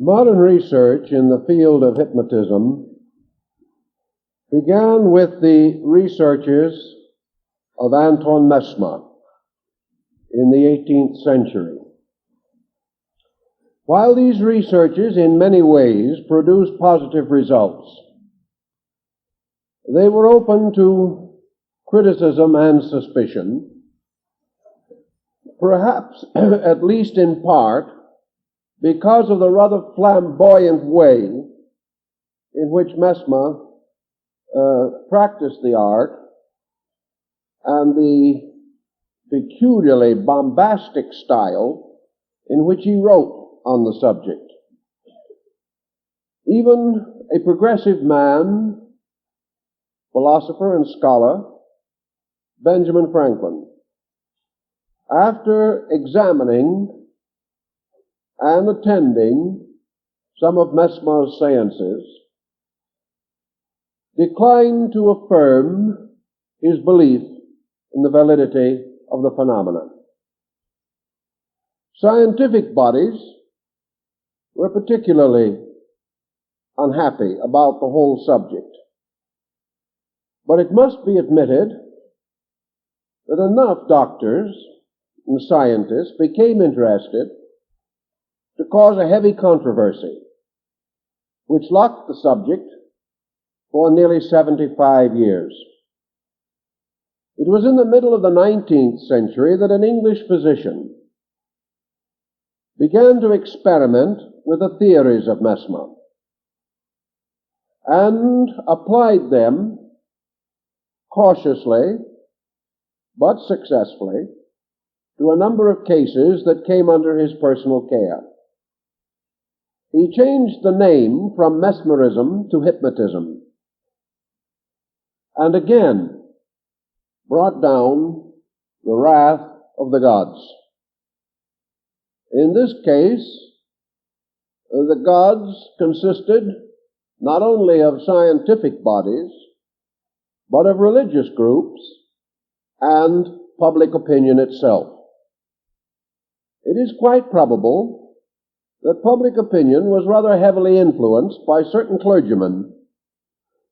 Modern research in the field of hypnotism began with the researches of Antoine Mesmer in the 18th century. While these researches in many ways produced positive results, they were open to criticism and suspicion, perhaps at least in part because of the rather flamboyant way in which Mesmer practiced the art and the peculiarly bombastic style in which he wrote on the subject. Even a progressive man, philosopher and scholar, Benjamin Franklin, after examining and attending some of Mesmer's seances, declined to affirm his belief in the validity of the phenomenon. Scientific bodies were particularly unhappy about the whole subject. But it must be admitted that enough doctors and scientists became interested to cause a heavy controversy, which locked the subject for nearly 75 years. It was in the middle of the 19th century that an English physician began to experiment with the theories of Mesmer and applied them cautiously but successfully to a number of cases that came under his personal care. He changed the name from mesmerism to hypnotism, and again brought down the wrath of the gods. In this case, the gods consisted not only of scientific bodies, but of religious groups and public opinion itself. It is quite probable that public opinion was rather heavily influenced by certain clergymen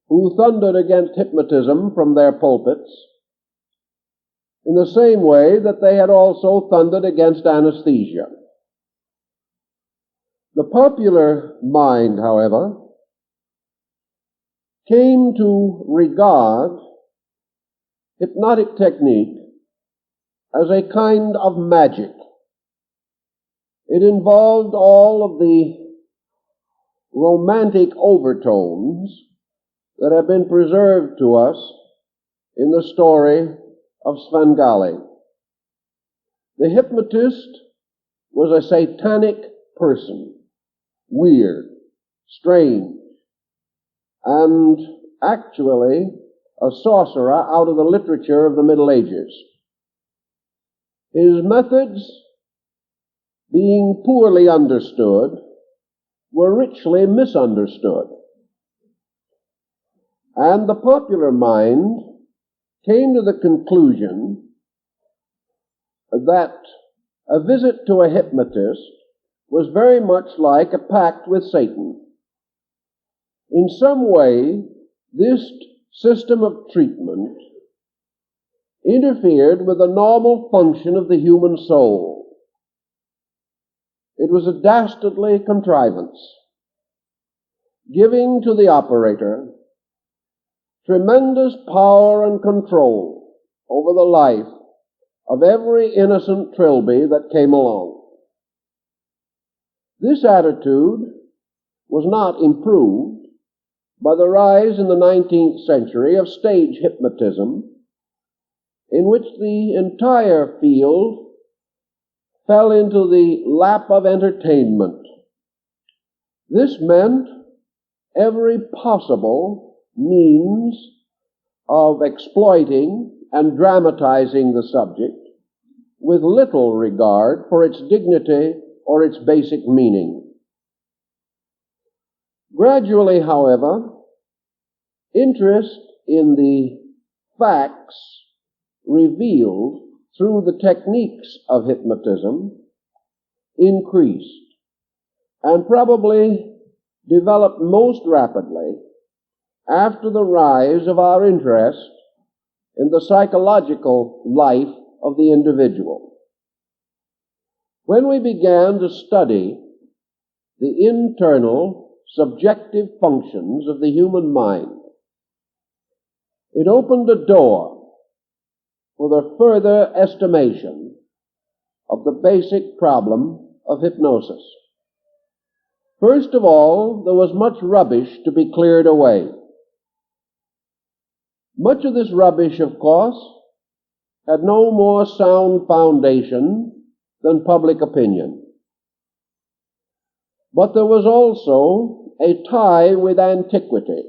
who thundered against hypnotism from their pulpits in the same way that they had also thundered against anesthesia. The popular mind, however, came to regard hypnotic technique as a kind of magic. It involved all of the romantic overtones that have been preserved to us in the story of Svengali. The hypnotist was a satanic person, weird, strange, and actually a sorcerer out of the literature of the Middle Ages. His methods, being poorly understood, were richly misunderstood. And the popular mind came to the conclusion that a visit to a hypnotist was very much like a pact with Satan. In some way, this system of treatment interfered with the normal function of the human soul. It was a dastardly contrivance, giving to the operator tremendous power and control over the life of every innocent trilby that came along. This attitude was not improved by the rise in the 19th century of stage hypnotism, in which the entire field fell into the lap of entertainment. This meant every possible means of exploiting and dramatizing the subject with little regard for its dignity or its basic meaning. Gradually, however, interest in the facts revealed through the techniques of hypnotism increased, and probably developed most rapidly after the rise of our interest in the psychological life of the individual. When we began to study the internal subjective functions of the human mind, it opened a door for the further estimation of the basic problem of hypnosis. First of all, there was much rubbish to be cleared away. Much of this rubbish, of course, had no more sound foundation than public opinion. But there was also a tie with antiquity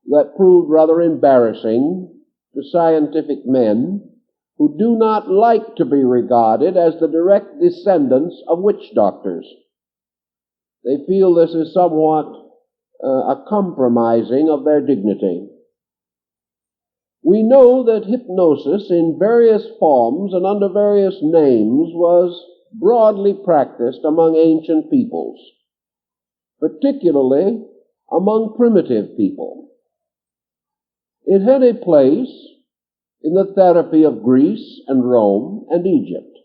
that proved rather embarrassing to scientific men who do not like to be regarded as the direct descendants of witch doctors. They feel this is somewhat a compromising of their dignity. We know that hypnosis in various forms and under various names was broadly practiced among ancient peoples, particularly among primitive people. It had a place in the therapy of Greece and Rome and Egypt.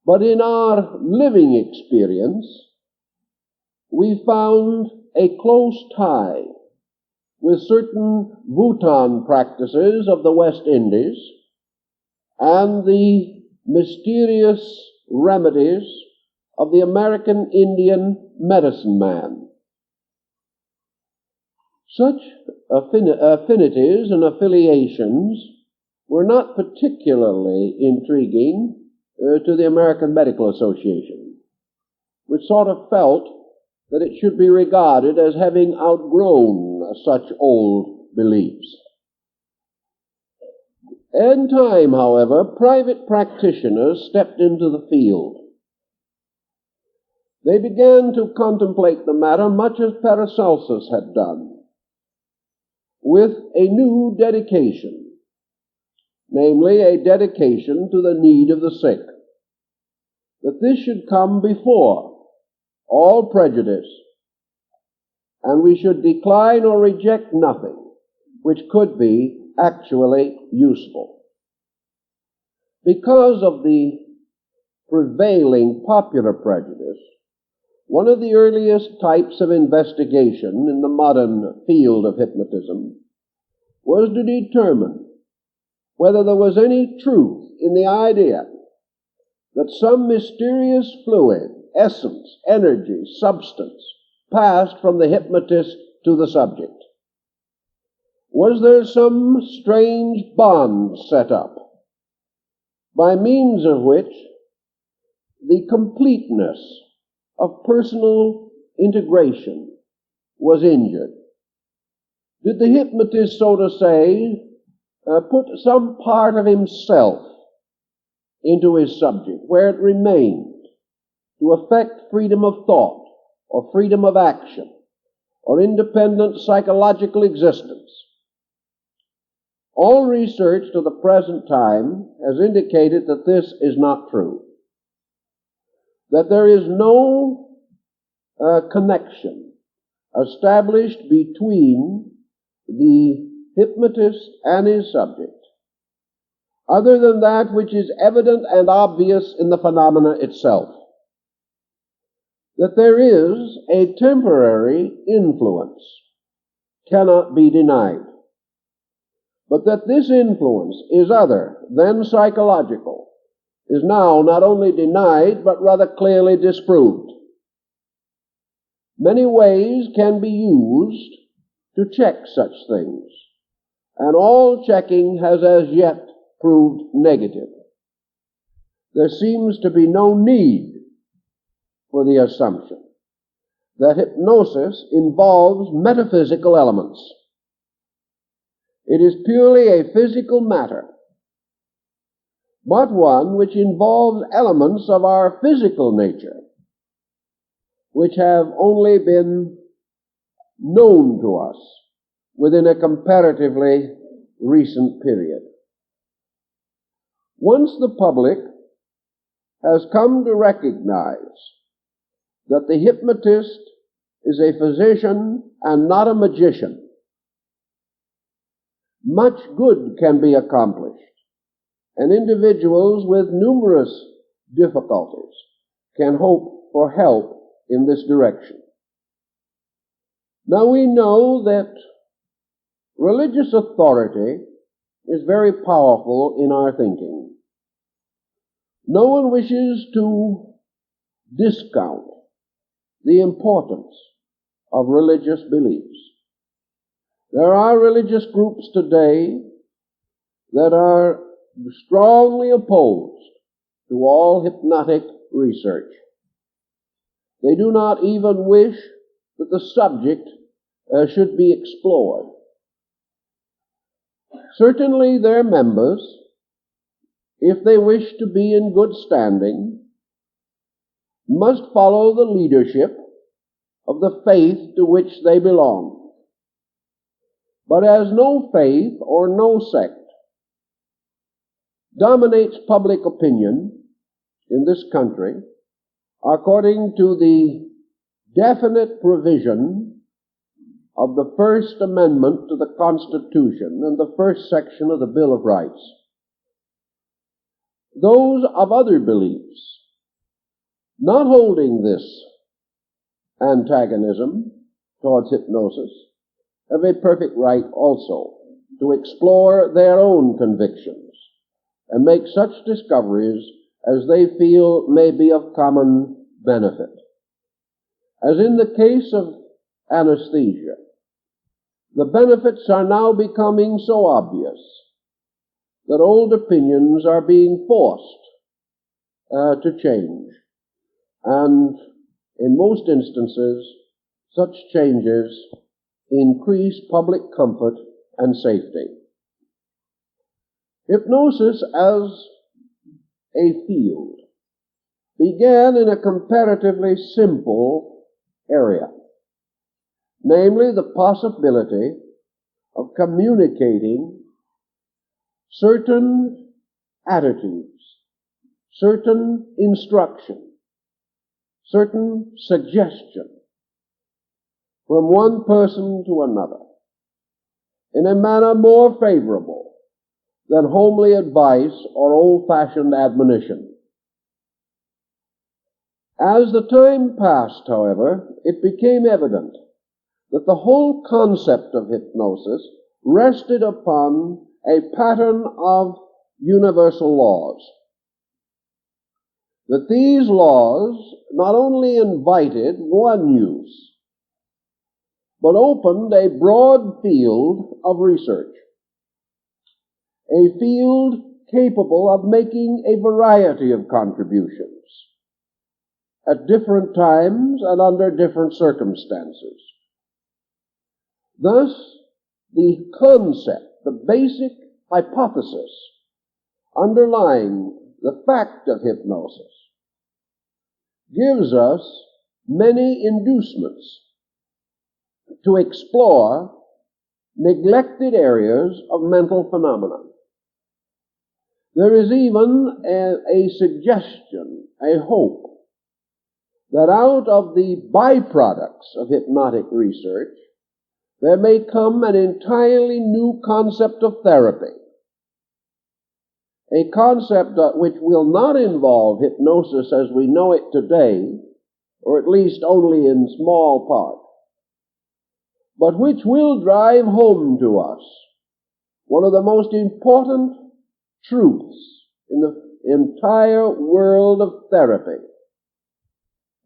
But in our living experience, we found a close tie with certain Bhutan practices of the West Indies and the mysterious remedies of the American Indian medicine man. Such affinities and affiliations were not particularly intriguing to the American Medical Association, which sort of felt that it should be regarded as having outgrown such old beliefs. In time, however, private practitioners stepped into the field. They began to contemplate the matter much as Paracelsus had done, with a new dedication, namely a dedication to the need of the sick, that this should come before all prejudice, and we should decline or reject nothing which could be actually useful. Because of the prevailing popular prejudice, one of the earliest types of investigation in the modern field of hypnotism was to determine whether there was any truth in the idea that some mysterious fluid, essence, energy, substance passed from the hypnotist to the subject. Was there some strange bond set up by means of which the completeness of personal integration was injured? Did the hypnotist, so to say, put some part of himself into his subject where it remained to affect freedom of thought or freedom of action or independent psychological existence? All research to the present time has indicated that this is not true, that there is no connection established between the hypnotist and his subject, other than that which is evident and obvious in the phenomena itself. That there is a temporary influence cannot be denied, but that this influence is other than psychological is now not only denied, but rather clearly disproved. Many ways can be used to check such things, and all checking has as yet proved negative. There seems to be no need for the assumption that hypnosis involves metaphysical elements. It is purely a physical matter, but one which involves elements of our physical nature, which have only been known to us within a comparatively recent period. Once the public has come to recognize that the hypnotist is a physician and not a magician, much good can be accomplished, and individuals with numerous difficulties can hope for help in this direction. Now we know that religious authority is very powerful in our thinking. No one wishes to discount the importance of religious beliefs. There are religious groups today that are strongly opposed to all hypnotic research. They do not even wish that the subject should be explored. Certainly their members, if they wish to be in good standing, must follow the leadership of the faith to which they belong. But as no faith or no sect dominates public opinion in this country, according to the definite provision of the First Amendment to the Constitution and the first section of the Bill of Rights, those of other beliefs, not holding this antagonism towards hypnosis, have a perfect right also to explore their own convictions and make such discoveries as they feel may be of common benefit. As in the case of anesthesia, the benefits are now becoming so obvious that old opinions are being forced to change. And in most instances, such changes increase public comfort and safety. Hypnosis as a field began in a comparatively simple area, namely the possibility of communicating certain attitudes, certain instruction, certain suggestion from one person to another in a manner more favorable than homely advice or old-fashioned admonition. As the time passed, however, it became evident that the whole concept of hypnosis rested upon a pattern of universal laws. That these laws not only invited one use, but opened a broad field of research, a field capable of making a variety of contributions at different times and under different circumstances. Thus, the concept, the basic hypothesis underlying the fact of hypnosis gives us many inducements to explore neglected areas of mental phenomena. There is even a suggestion, a hope, that out of the byproducts of hypnotic research there may come an entirely new concept of therapy, a concept which will not involve hypnosis as we know it today, or at least only in small part, but which will drive home to us one of the most important truths in the entire world of therapy,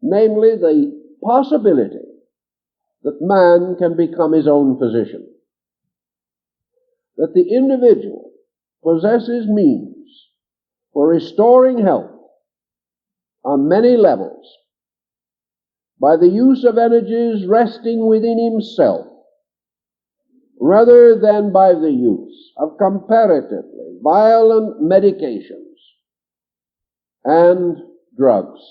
namely the possibility that man can become his own physician, that the individual possesses means for restoring health on many levels by the use of energies resting within himself, rather than by the use of comparatively violent medications and drugs.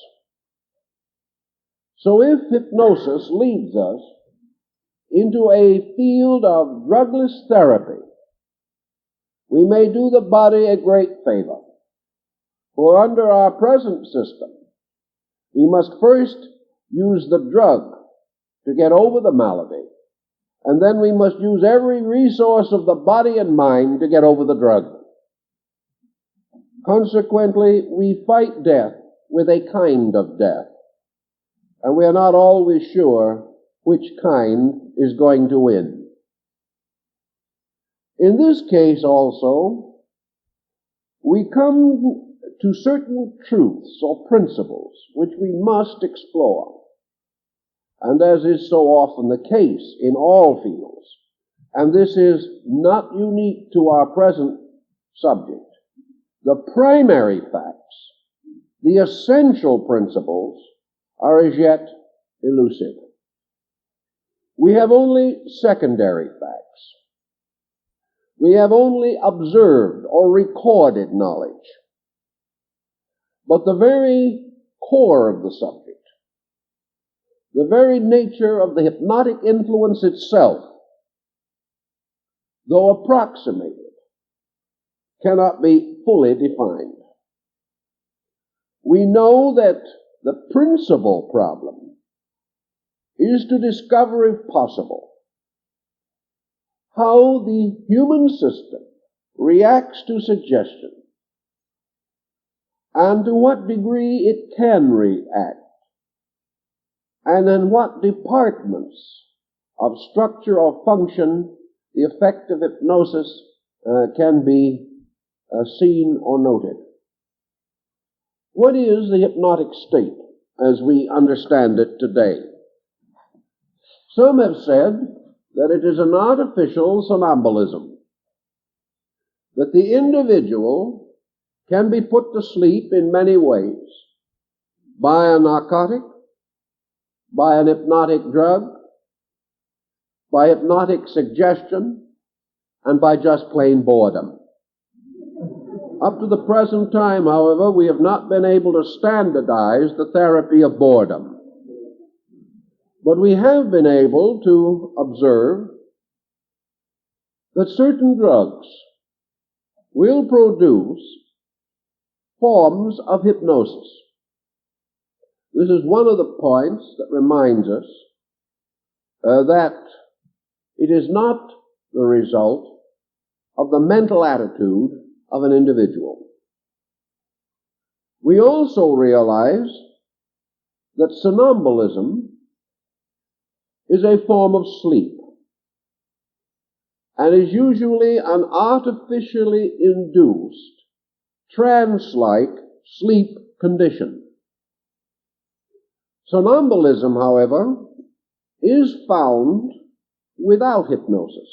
So if hypnosis leads us into a field of drugless therapy, we may do the body a great favor. For under our present system, we must first use the drug to get over the malady, and then we must use every resource of the body and mind to get over the drug. Consequently, we fight death with a kind of death, and we are not always sure which kind is going to win. In this case also, we come to certain truths or principles which we must explore. And as is so often the case in all fields, and this is not unique to our present subject, the primary facts, the essential principles, are as yet elusive. We have only secondary facts. We have only observed or recorded knowledge. But the very core of the subject, the very nature of the hypnotic influence itself, though approximated, cannot be fully defined. We know that the principal problem is to discover, if possible, how the human system reacts to suggestion and to what degree it can react, and in what departments of structure or function the effect of hypnosis can be seen or noted. What is the hypnotic state as we understand it today? Some have said that it is an artificial somnambulism, that the individual can be put to sleep in many ways, by a narcotic, by an hypnotic drug, by hypnotic suggestion, and by just plain boredom. Up to the present time, however, we have not been able to standardize the therapy of boredom. But we have been able to observe that certain drugs will produce forms of hypnosis. This is one of the points that reminds us that it is not the result of the mental attitude of an individual. We also realize that somnambulism is a form of sleep and is usually an artificially induced, trance-like sleep condition. Somnambulism, however, is found without hypnosis,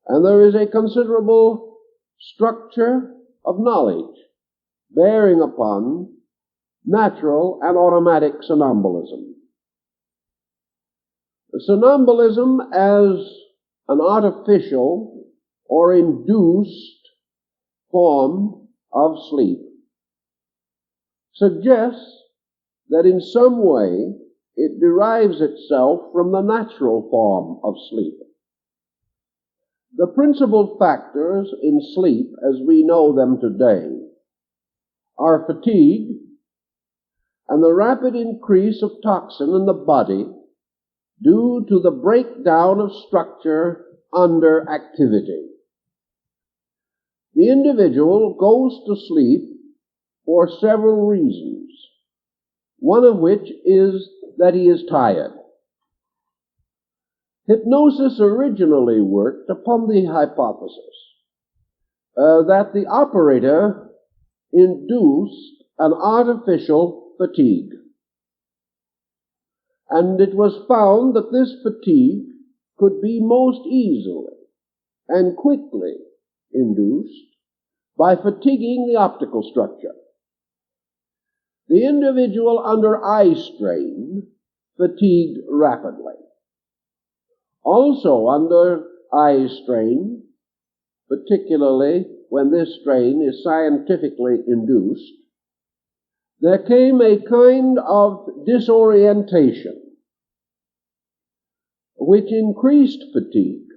and there is a considerable structure of knowledge bearing upon natural and automatic somnambulism. Somnambulism as an artificial or induced form of sleep suggests that in some way it derives itself from the natural form of sleep. The principal factors in sleep, as we know them today, are fatigue and the rapid increase of toxin in the body due to the breakdown of structure under activity. The individual goes to sleep for several reasons, one of which is that he is tired. Hypnosis originally worked upon the hypothesis that the operator induced an artificial fatigue. And it was found that this fatigue could be most easily and quickly induced by fatiguing the optical structure. The individual under eye strain fatigued rapidly. Also under eye strain, particularly when this strain is scientifically induced, there came a kind of disorientation which increased fatigue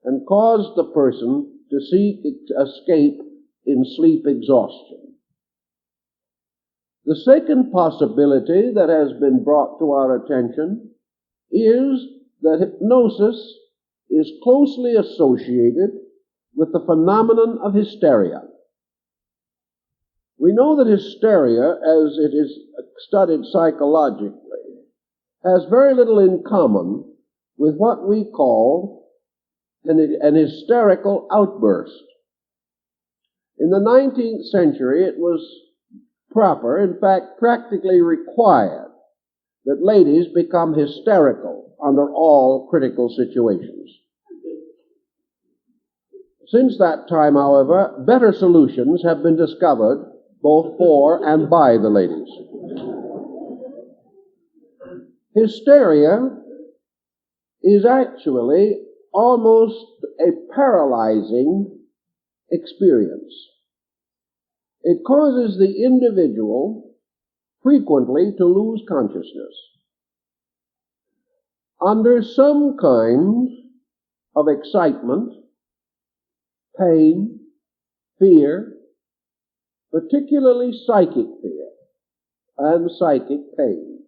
and caused the person to seek escape in sleep exhaustion. The second possibility that has been brought to our attention is that hypnosis is closely associated with the phenomenon of hysteria. We know that hysteria, as it is studied psychologically, has very little in common with what we call an hysterical outburst. In the 19th century, it was proper, in fact, practically required, that ladies become hysterical under all critical situations. Since that time, however, better solutions have been discovered both for and by the ladies. Hysteria is actually almost a paralyzing experience. It causes the individual frequently to lose consciousness under some kind of excitement, pain, fear, particularly psychic fear and psychic pain.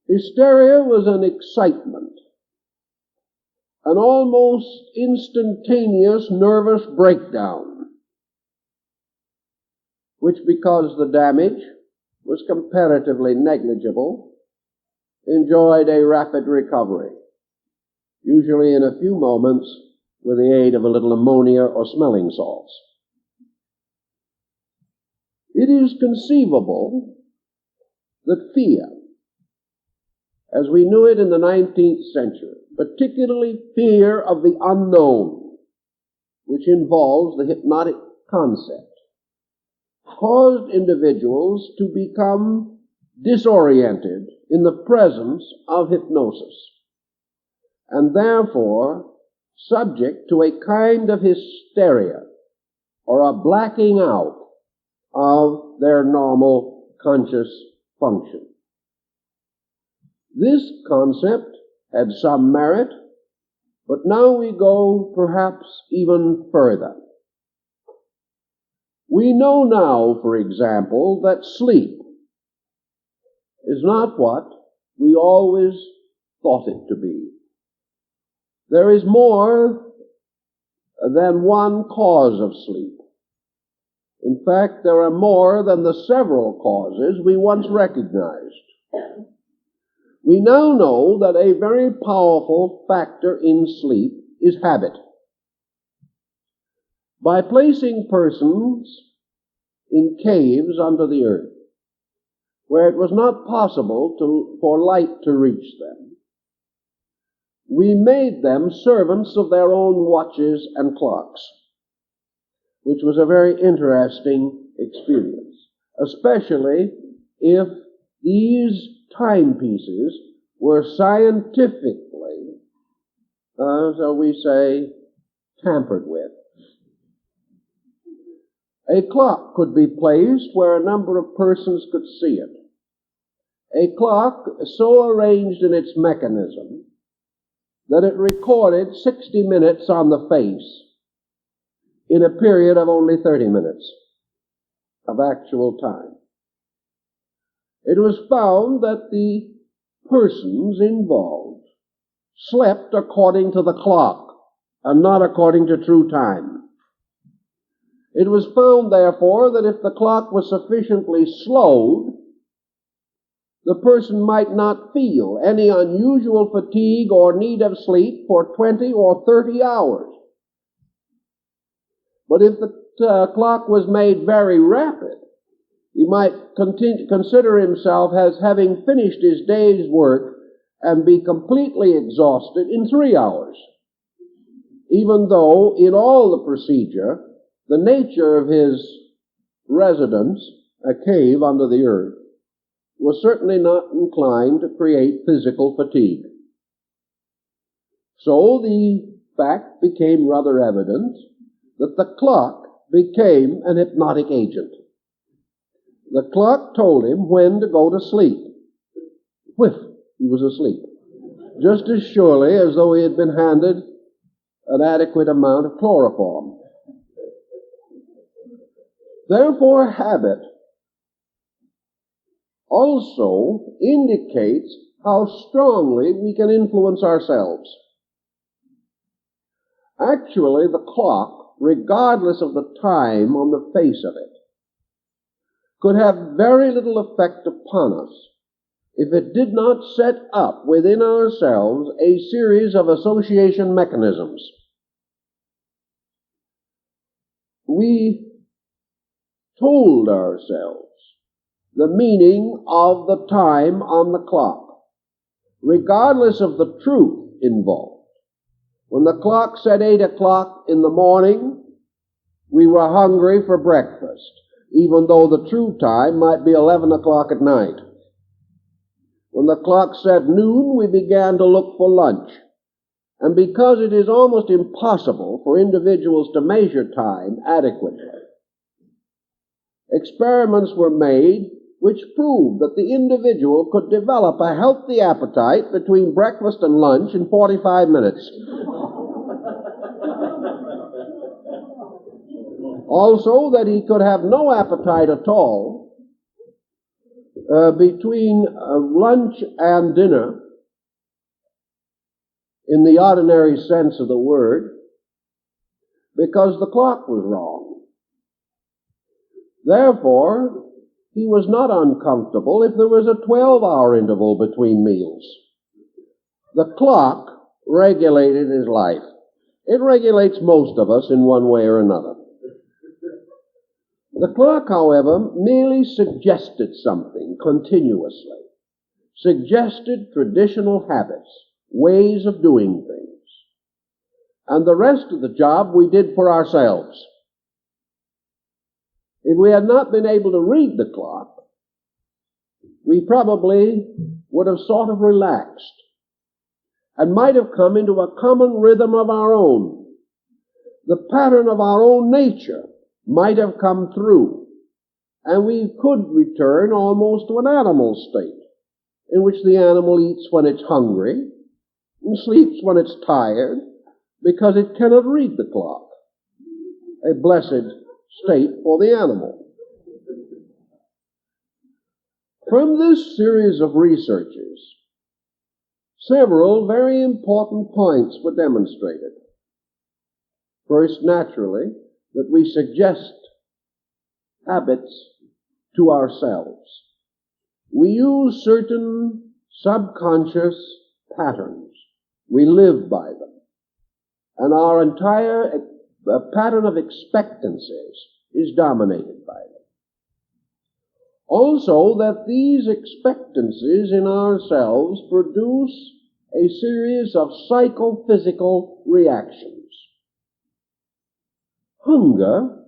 Hysteria was an excitement, an almost instantaneous nervous breakdown, which, because the damage was comparatively negligible, enjoyed a rapid recovery, usually in a few moments with the aid of a little ammonia or smelling salts. It is conceivable that fear, as we knew it in the 19th century, particularly fear of the unknown, which involves the hypnotic concept, caused individuals to become disoriented in the presence of hypnosis, and therefore subject to a kind of hysteria or a blacking out of their normal conscious function. This concept had some merit, but now we go perhaps even further. We know now, for example, that sleep is not what we always thought it to be. There is more than one cause of sleep. In fact, there are more than the several causes we once recognized. We now know that a very powerful factor in sleep is habit. By placing persons in caves under the earth, where it was not possible for light to reach them, we made them servants of their own watches and clocks, which was a very interesting experience, especially if these timepieces were scientifically, shall we say, tampered with. A clock could be placed where a number of persons could see it. A clock so arranged in its mechanism that it recorded 60 minutes on the face in a period of only 30 minutes of actual time. It was found that the persons involved slept according to the clock and not according to true time. It was found, therefore, that if the clock was sufficiently slowed, the person might not feel any unusual fatigue or need of sleep for 20 or 30 hours. But if the clock was made very rapid, he might consider himself as having finished his day's work and be completely exhausted in 3 hours, even though in all the procedure, the nature of his residence, a cave under the earth, was certainly not inclined to create physical fatigue. So the fact became rather evident that the clock became an hypnotic agent. The clock told him when to go to sleep. Whiff, he was asleep, just as surely as though he had been handed an adequate amount of chloroform. Therefore, habit also indicates how strongly we can influence ourselves. Actually, the clock, regardless of the time on the face of it, could have very little effect upon us if it did not set up within ourselves a series of association mechanisms. We told ourselves the meaning of the time on the clock, regardless of the truth involved. When the clock said 8 o'clock in the morning, we were hungry for breakfast, even though the true time might be 11 o'clock at night. When the clock said noon, we began to look for lunch. And because it is almost impossible for individuals to measure time adequately, experiments were made which proved that the individual could develop a healthy appetite between breakfast and lunch in 45 minutes. Also, that he could have no appetite at all between lunch and dinner, in the ordinary sense of the word, because the clock was wrong. Therefore, he was not uncomfortable if there was a 12-hour interval between meals. The clock regulated his life. It regulates most of us in one way or another. The clock, however, merely suggested something continuously, suggested traditional habits, ways of doing things, and the rest of the job we did for ourselves. If we had not been able to read the clock, we probably would have sort of relaxed and might have come into a common rhythm of our own. The pattern of our own nature might have come through, and we could return almost to an animal state, in which the animal eats when it's hungry and sleeps when it's tired, because it cannot read the clock. A blessed state for the animal. From this series of researches, several very important points were demonstrated. First, naturally, that we suggest habits to ourselves. We use certain subconscious patterns. We live by them. And our entire pattern of expectancies is dominated by them. Also, that these expectancies in ourselves produce a series of psychophysical reactions. Hunger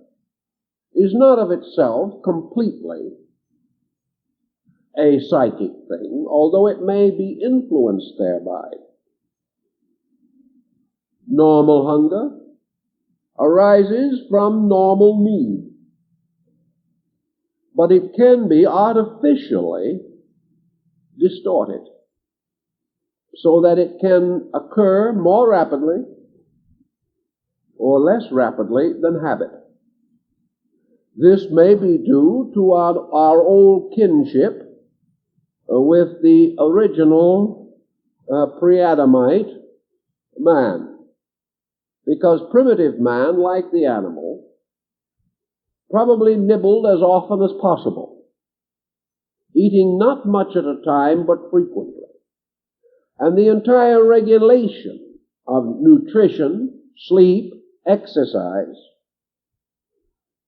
is not of itself completely a psychic thing, although it may be influenced thereby. Normal hunger arises from normal need, but it can be artificially distorted so that it can occur more rapidly or less rapidly than habit. This may be due to our old kinship with the original pre-Adamite man, because primitive man, like the animal, probably nibbled as often as possible, eating not much at a time but frequently. And the entire regulation of nutrition, sleep, exercise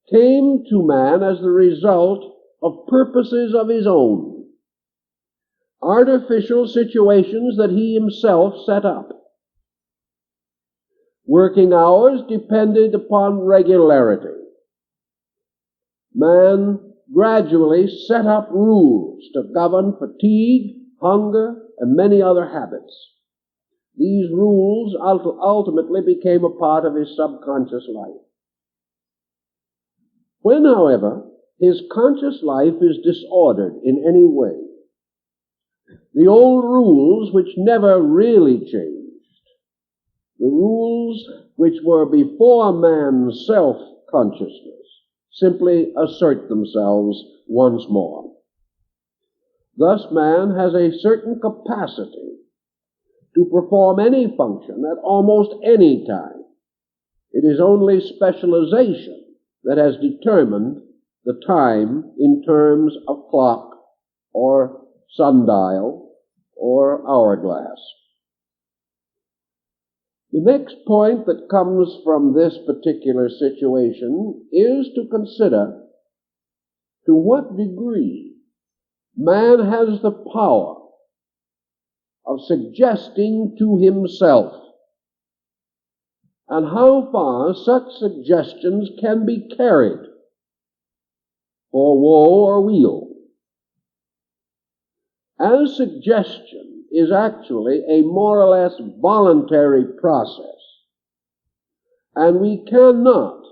came to man as the result of purposes of his own, artificial situations that he himself set up. Working hours depended upon regularity. Man gradually set up rules to govern fatigue, hunger, and many other habits. These rules ultimately became a part of his subconscious life. When, however, his conscious life is disordered in any way, the old rules which never really changed, the rules which were before man's self-consciousness, simply assert themselves once more. Thus, man has a certain capacity to perform any function at almost any time. It is only specialization that has determined the time in terms of clock or sundial or hourglass. The next point that comes from this particular situation is to consider to what degree man has the power of suggesting to himself, and how far such suggestions can be carried for woe or weal. As suggestion is actually a more or less voluntary process, and we cannot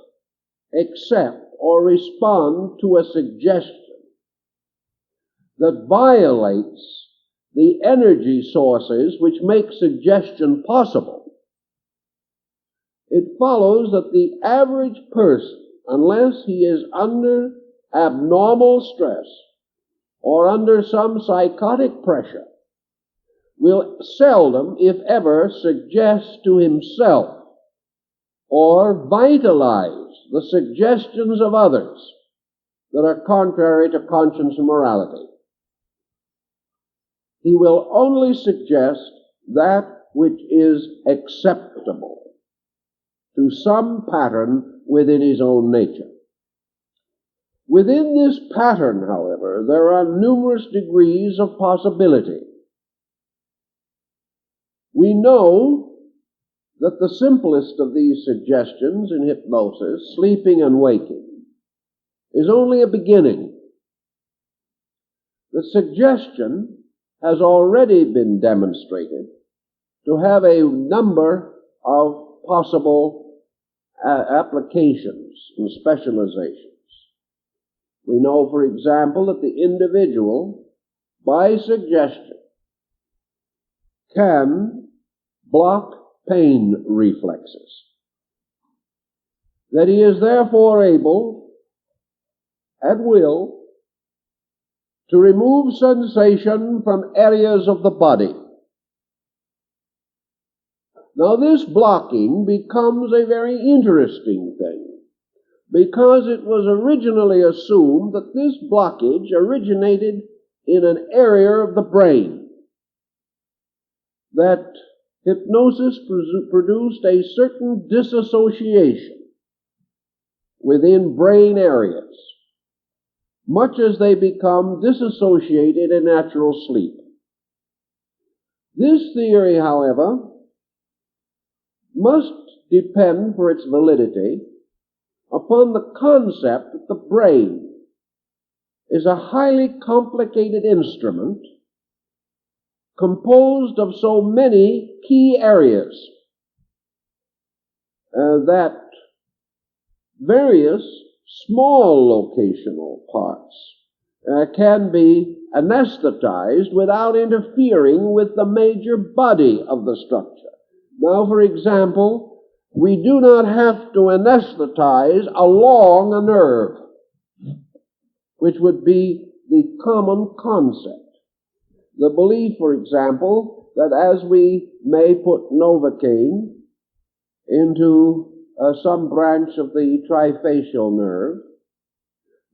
accept or respond to a suggestion that violates the energy sources which make suggestion possible. It follows that the average person, unless he is under abnormal stress or under some psychotic pressure, will seldom, if ever, suggest to himself or vitalize the suggestions of others that are contrary to conscience and morality. He will only suggest that which is acceptable to some pattern within his own nature. Within this pattern, however, there are numerous degrees of possibility. We know that the simplest of these suggestions in hypnosis, sleeping and waking, is only a beginning. The suggestion has already been demonstrated to have a number of possible applications and specializations. We know, for example, that the individual, by suggestion, can block pain reflexes. That he is therefore able, at will, to remove sensation from areas of the body. Now, this blocking becomes a very interesting thing, because it was originally assumed that this blockage originated in an area of the brain, that hypnosis produced a certain disassociation within brain areas, much as they become disassociated in natural sleep. This theory, however, must depend for its validity upon the concept that the brain is a highly complicated instrument composed of so many key areas that various small locational parts can be anesthetized without interfering with the major body of the structure. Now, for example, we do not have to anesthetize along a nerve, which would be the common concept. The belief, for example, that as we may put Novocaine into some branch of the trifacial nerve,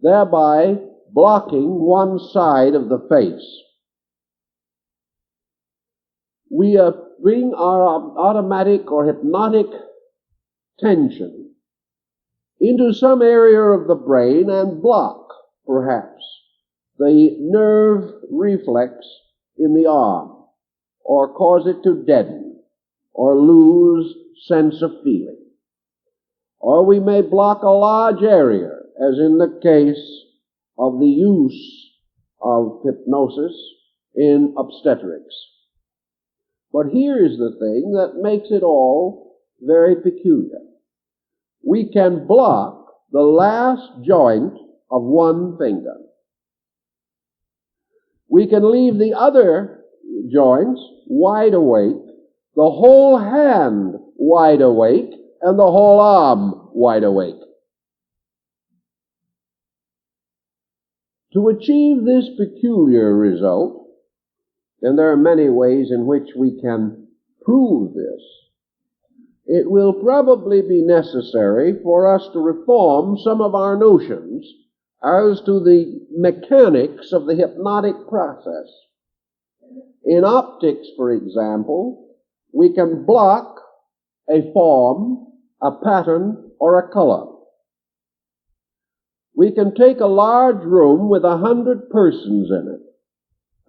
thereby blocking one side of the face, we bring our automatic or hypnotic tension into some area of the brain and block, perhaps, the nerve reflex in the arm, or cause it to deaden, or lose sense of feeling. Or we may block a large area, as in the case of the use of hypnosis in obstetrics. But here is the thing that makes it all very peculiar. We can block the last joint of one finger. We can leave the other joints wide awake, the whole hand wide awake, and the whole arm wide awake. To achieve this peculiar result, and there are many ways in which we can prove this, it will probably be necessary for us to reform some of our notions as to the mechanics of the hypnotic process. In optics, for example, we can block a form, a pattern, or a color. We can take a large room with 100 persons in it,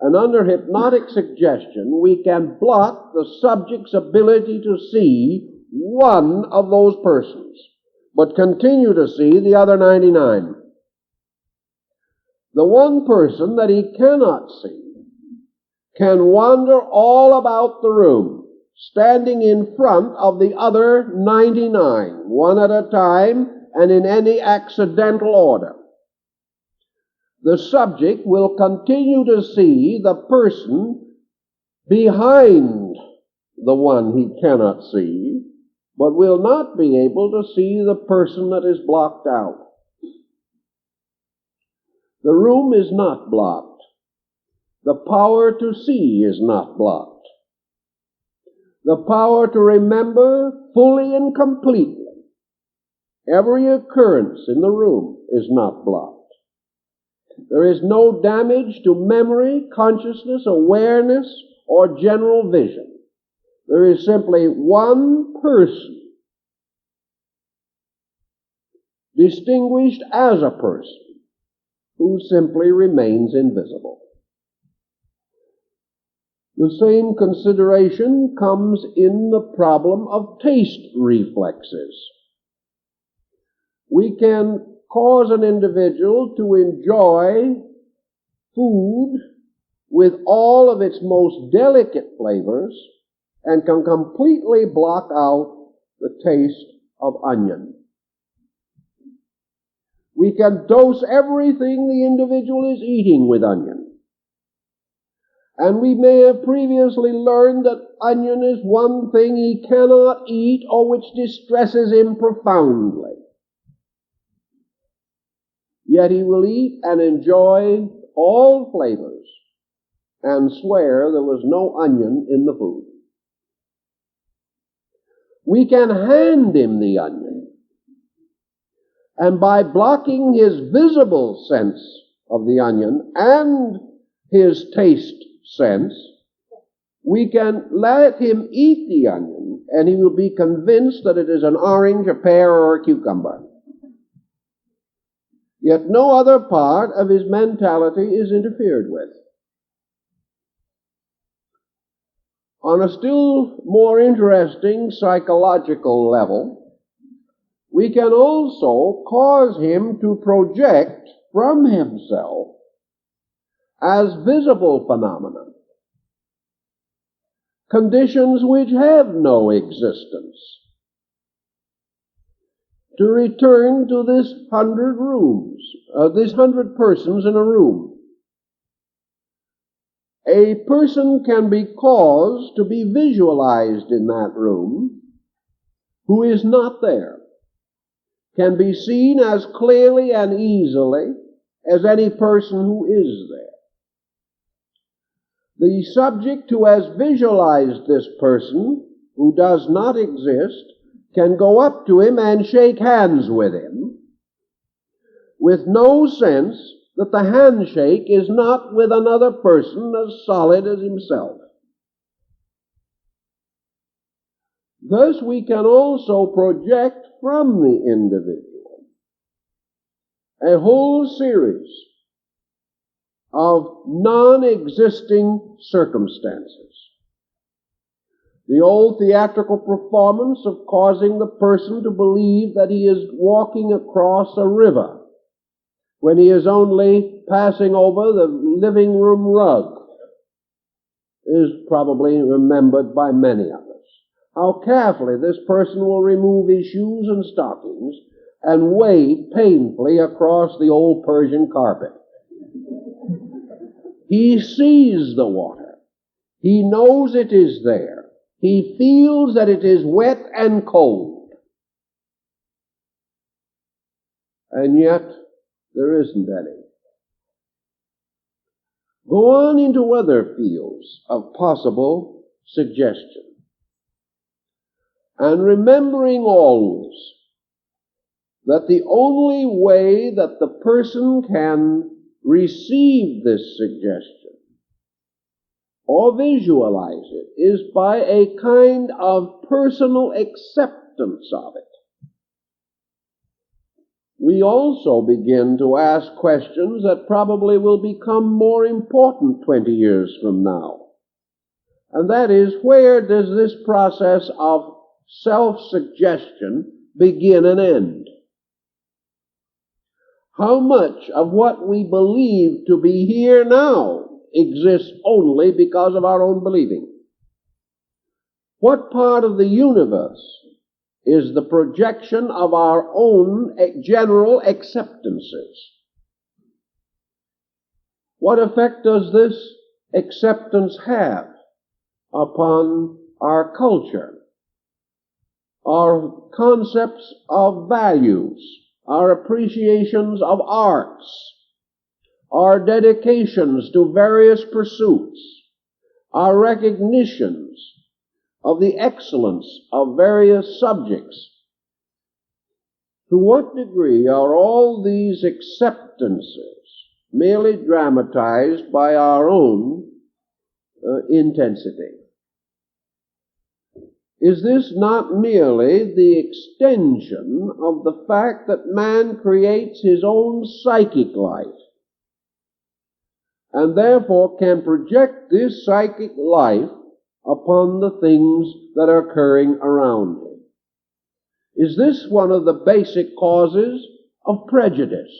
and under hypnotic suggestion, we can block the subject's ability to see one of those persons, but continue to see the other 99. The one person that he cannot see can wander all about the room, standing in front of the other 99, one at a time and in any accidental order. The subject will continue to see the person behind the one he cannot see, but will not be able to see the person that is blocked out. The room is not blocked. The power to see is not blocked. The power to remember fully and completely every occurrence in the room is not blocked. There is no damage to memory, consciousness, awareness, or general vision. There is simply one person, distinguished as a person, who simply remains invisible. The same consideration comes in the problem of taste reflexes. We can cause an individual to enjoy food with all of its most delicate flavors and can completely block out the taste of onion. We can dose everything the individual is eating with onion. And we may have previously learned that onion is one thing he cannot eat or which distresses him profoundly. Yet he will eat and enjoy all flavors and swear there was no onion in the food. We can hand him the onion, and by blocking his visible sense of the onion and his taste sense, we can let him eat the onion, and he will be convinced that it is an orange, a pear, or a cucumber. Yet no other part of his mentality is interfered with. On a still more interesting psychological level, we can also cause him to project from himself as visible phenomena conditions which have no existence. To return to this 100 rooms, these 100 persons in a room. A person can be caused to be visualized in that room who is not there, can be seen as clearly and easily as any person who is there. The subject who has visualized this person, who does not exist, can go up to him and shake hands with him, with no sense that the handshake is not with another person as solid as himself. Thus we can also project from the individual a whole series of non-existing circumstances. The old theatrical performance of causing the person to believe that he is walking across a river when he is only passing over the living room rug is probably remembered by many of us. How carefully this person will remove his shoes and stockings and wade painfully across the old Persian carpet. He sees the water. He knows it is there. He feels that it is wet and cold. And yet, there isn't any. go on into other fields of possible suggestion. And remembering always that the only way that the person can receive this suggestion or visualize it is by a kind of personal acceptance of it. We also begin to ask questions that probably will become more important 20 years from now. And that is, where does this process of self-suggestion begin and end? How much of what we believe to be here now exists only because of our own believing? What part of the universe is the projection of our own general acceptances? What effect does this acceptance have upon our culture, our concepts of values, our appreciations of arts, our dedications to various pursuits, our recognitions of the excellence of various subjects? To what degree are all these acceptances merely dramatized by our own intensity? Is this not merely the extension of the fact that man creates his own psychic life, and therefore can project this psychic life upon the things that are occurring around him? Is this one of the basic causes of prejudice?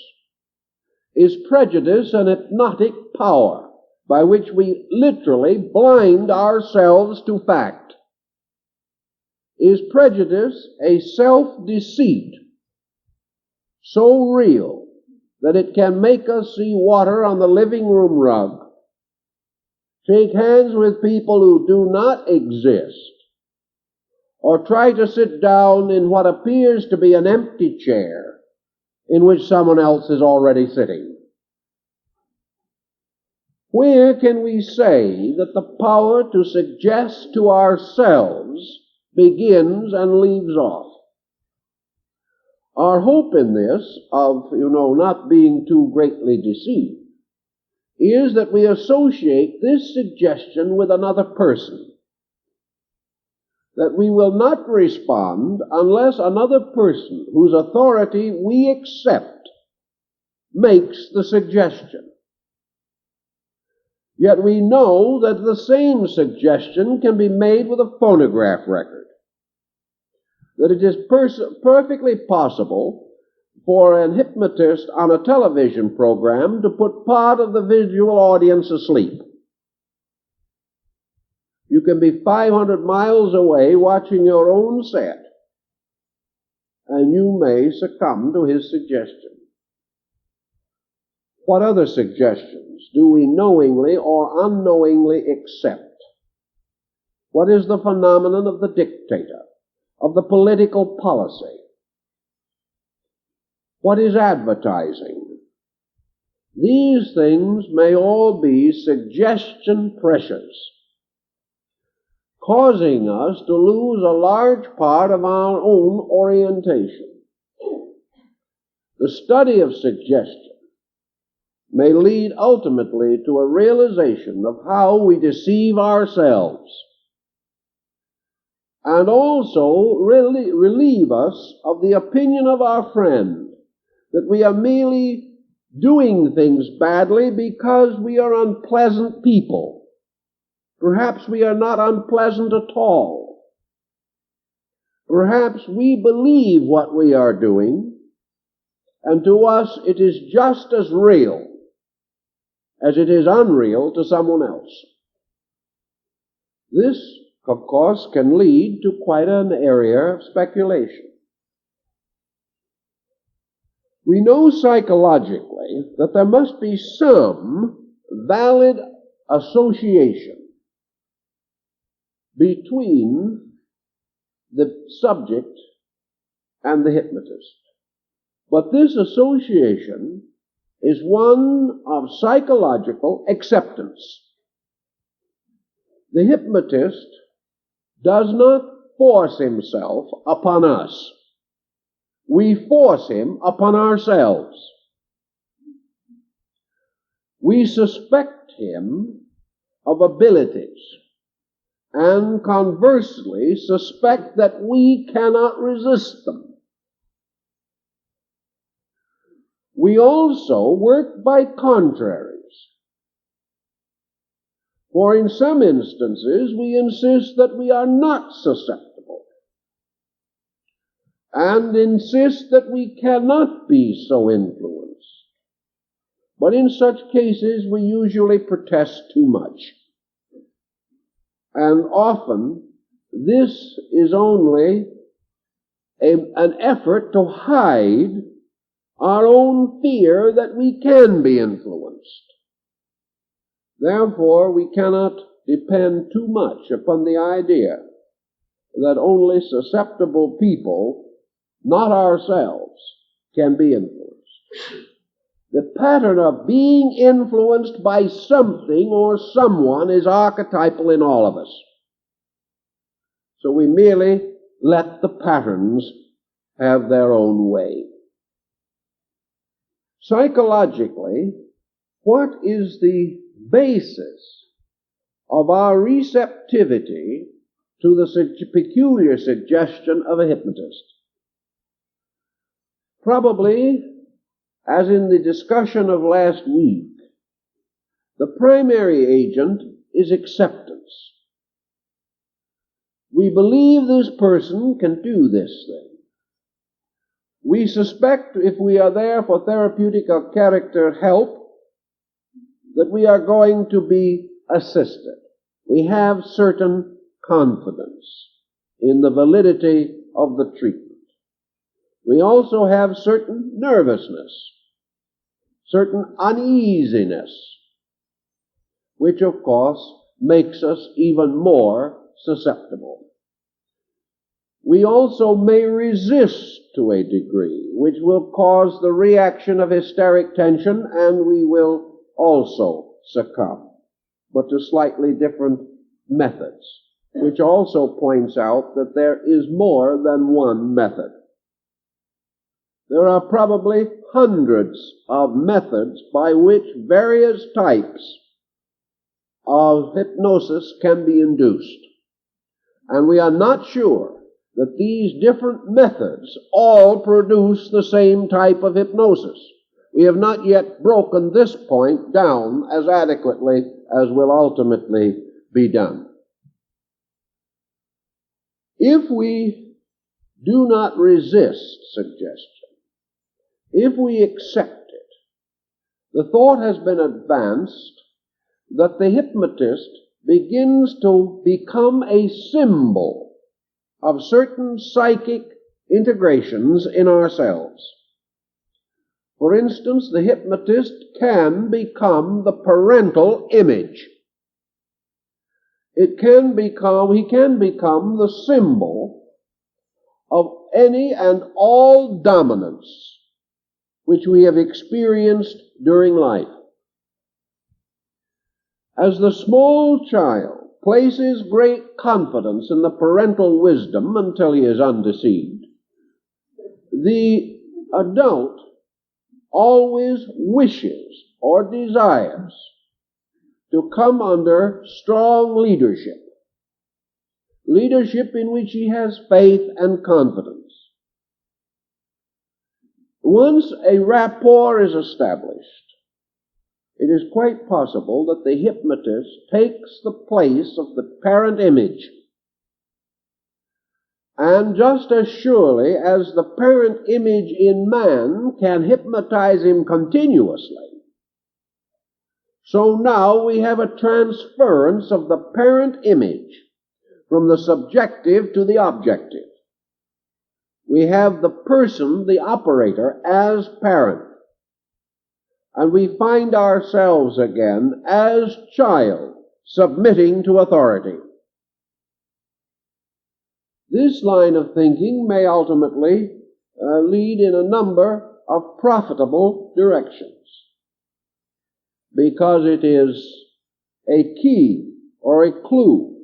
Is prejudice an hypnotic power by which we literally blind ourselves to fact? Is prejudice a self-deceit so real that it can make us see water on the living room rug, shake hands with people who do not exist, or try to sit down in what appears to be an empty chair in which someone else is already sitting? Where can we say that the power to suggest to ourselves begins and leaves off? Our hope in this, of, not being too greatly deceived, is that we associate this suggestion with another person. That we will not respond unless another person whose authority we accept makes the suggestion. Yet we know that the same suggestion can be made with a phonograph record. That it is perfectly possible for an hypnotist on a television program to put part of the visual audience asleep. You can be 500 miles away watching your own set, and you may succumb to his suggestion. What other suggestions do we knowingly or unknowingly accept? What is the phenomenon of the dictator, of the political policy? What is advertising? These things may all be suggestion pressures, causing us to lose a large part of our own orientation. The study of suggestion may lead ultimately to a realization of how we deceive ourselves, and also relieve us of the opinion of our friend that we are merely doing things badly because we are unpleasant people. Perhaps we are not unpleasant at all. Perhaps we believe what we are doing, and to us it is just as real as it is unreal to someone else. This, of course, can lead to quite an area of speculation. We know psychologically that there must be some valid association between the subject and the hypnotist. But this association is one of psychological acceptance. The hypnotist does not force himself upon us. We force him upon ourselves. We suspect him of abilities, and conversely suspect that we cannot resist them. We also work by contraries. For in some instances we insist that we are not susceptible, and insist that we cannot be so influenced. But in such cases we usually protest too much. And often this is only an effort to hide our own fear that we can be influenced. Therefore, we cannot depend too much upon the idea that only susceptible people, not ourselves, can be influenced. The pattern of being influenced by something or someone is archetypal in all of us. So we merely let the patterns have their own way. Psychologically, what is the basis of our receptivity to the peculiar suggestion of a hypnotist? Probably, as in the discussion of last week, the primary agent is acceptance. We believe this person can do this thing. We suspect, if we are there for therapeutic or character help, that we are going to be assisted. We have certain confidence in the validity of the treatment. We also have certain nervousness, certain uneasiness, which of course makes us even more susceptible. We also may resist to a degree, which will cause the reaction of hysteric tension, and we will also succumb, but to slightly different methods, which also points out that there is more than one method. There are probably hundreds of methods by which various types of hypnosis can be induced, and we are not sure that these different methods all produce the same type of hypnosis. We have not yet broken this point down as adequately as will ultimately be done. If we do not resist suggestion, if we accept it, the thought has been advanced that the hypnotist begins to become a symbol of certain psychic integrations in ourselves. For instance, the hypnotist can become the parental image. He can become the symbol of any and all dominance which we have experienced during life. As the small child places great confidence in the parental wisdom until he is undeceived, the adult always wishes or desires to come under strong leadership in which he has faith and confidence. Once a rapport is established, it is quite possible that the hypnotist takes the place of the parent image. And just as surely as the parent image in man can hypnotize him continuously, so now we have a transference of the parent image from the subjective to the objective. We have the person, the operator, as parent. And we find ourselves again as child, submitting to authority. This line of thinking may ultimately lead in a number of profitable directions. because it is a key or a clue,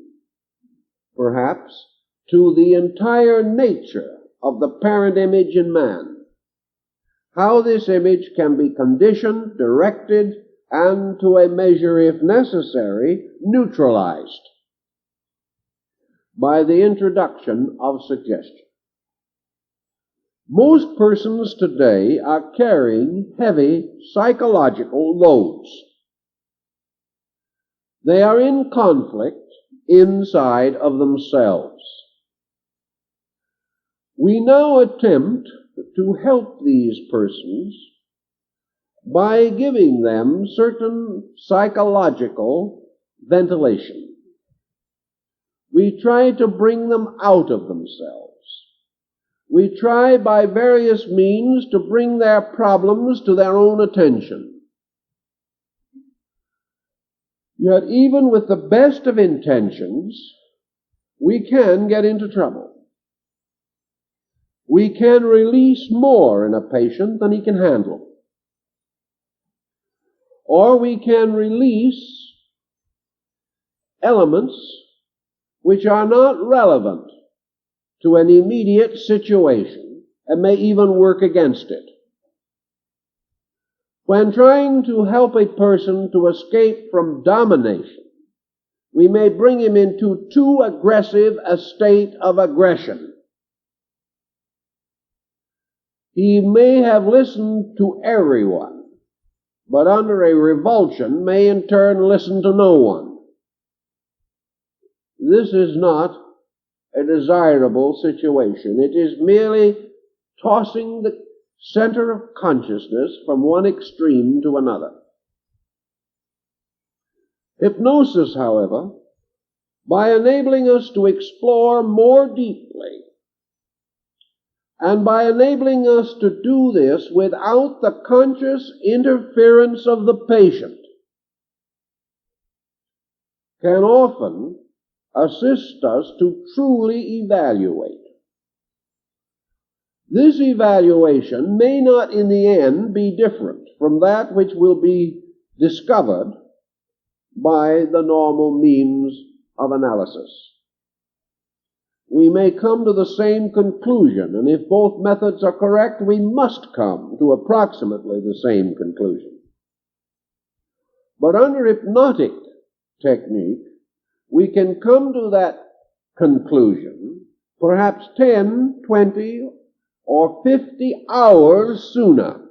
perhaps, to the entire nature of the parent image in man. How this image can be conditioned, directed, and to a measure, if necessary, neutralized by the introduction of suggestion. Most persons today are carrying heavy psychological loads. They are in conflict inside of themselves. We now attempt to help these persons by giving them certain psychological ventilation. We try to bring them out of themselves. We try by various means to bring their problems to their own attention. Yet even with the best of intentions, we can get into trouble. We can release more in a patient than he can handle. Or we can release elements which are not relevant to an immediate situation and may even work against it. When trying to help a person to escape from domination, we may bring him into too aggressive a state of aggression. He may have listened to everyone, but under a revulsion may in turn listen to no one. This is not a desirable situation. It is merely tossing the center of consciousness from one extreme to another. Hypnosis, however, by enabling us to explore more deeply, and by enabling us to do this without the conscious interference of the patient, can often assist us to truly evaluate. This evaluation may not in the end be different from that which will be discovered by the normal means of analysis. We may come to the same conclusion, and if both methods are correct, we must come to approximately the same conclusion. But under hypnotic technique, we can come to that conclusion perhaps 10, 20, or 50 hours sooner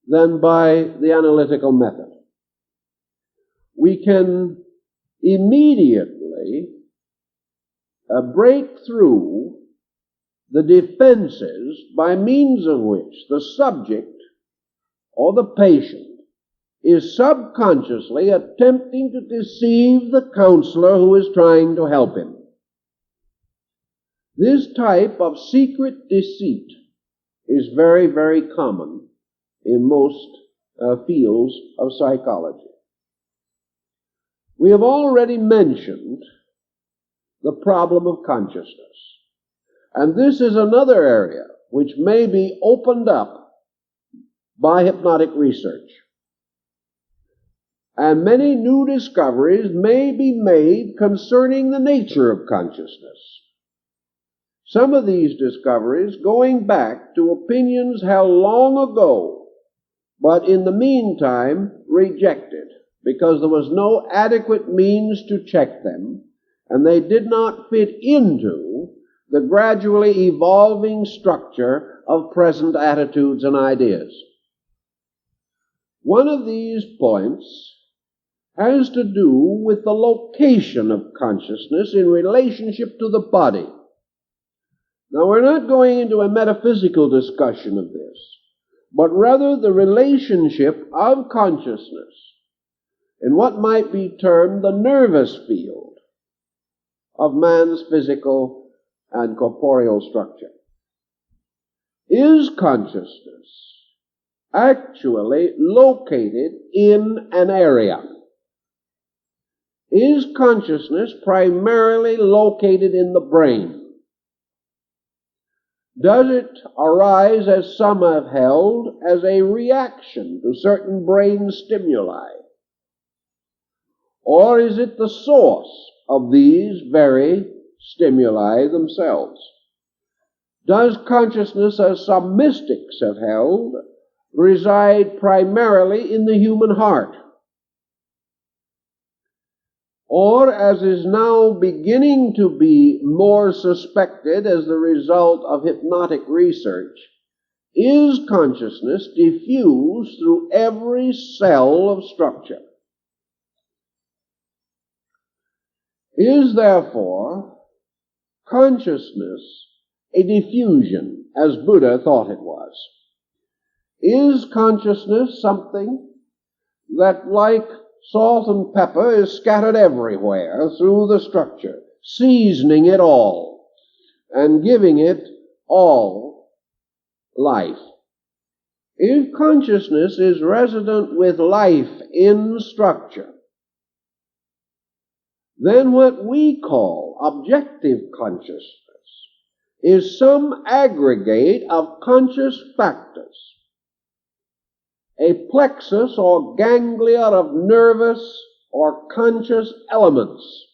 than by the analytical method. We can immediately break through the defenses by means of which the subject or the patient is subconsciously attempting to deceive the counselor who is trying to help him. This type of secret deceit is very, very common in most fields of psychology. We have already mentioned the problem of consciousness, and this is another area which may be opened up by hypnotic research. And many new discoveries may be made concerning the nature of consciousness. Some of these discoveries going back to opinions held long ago, but in the meantime rejected, because there was no adequate means to check them, and they did not fit into the gradually evolving structure of present attitudes and ideas. One of these points has to do with the location of consciousness in relationship to the body. Now, we're not going into a metaphysical discussion of this, but rather the relationship of consciousness in what might be termed the nervous field of man's physical and corporeal structure. Is consciousness actually located in an area? Is consciousness primarily located in the brain? Does it arise, as some have held, as a reaction to certain brain stimuli? Or is it the source of these very stimuli themselves? Does consciousness, as some mystics have held, reside primarily in the human heart? Or, as is now beginning to be more suspected as the result of hypnotic research, is consciousness diffused through every cell of structure? Is, therefore, consciousness a diffusion, as Buddha thought it was? Is consciousness something that, like salt and pepper, is scattered everywhere through the structure, seasoning it all and giving it all life? If consciousness is resident with life in structure, then what we call objective consciousness is some aggregate of conscious factors, a plexus or ganglia of nervous or conscious elements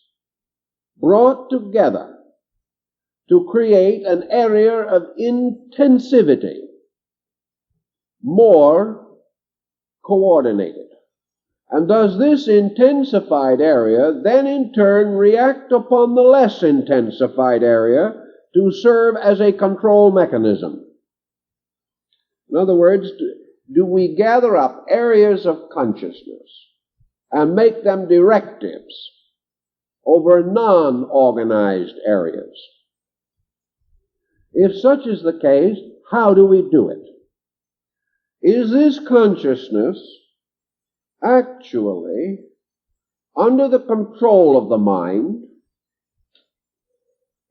brought together to create an area of intensivity, more coordinated. And does this intensified area then in turn react upon the less intensified area to serve as a control mechanism? In other words, do we gather up areas of consciousness and make them directives over non-organized areas? If such is the case, how do we do it? Is this consciousness actually under the control of the mind?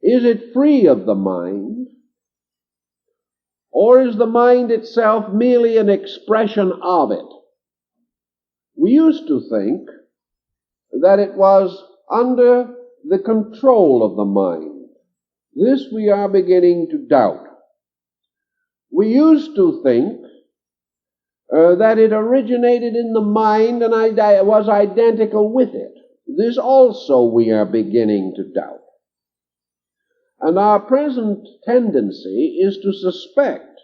Is it free of the mind? Or is the mind itself merely an expression of it? We used to think that it was under the control of the mind. This we are beginning to doubt. We used to think that it originated in the mind and was identical with it. This also we are beginning to doubt. And our present tendency is to suspect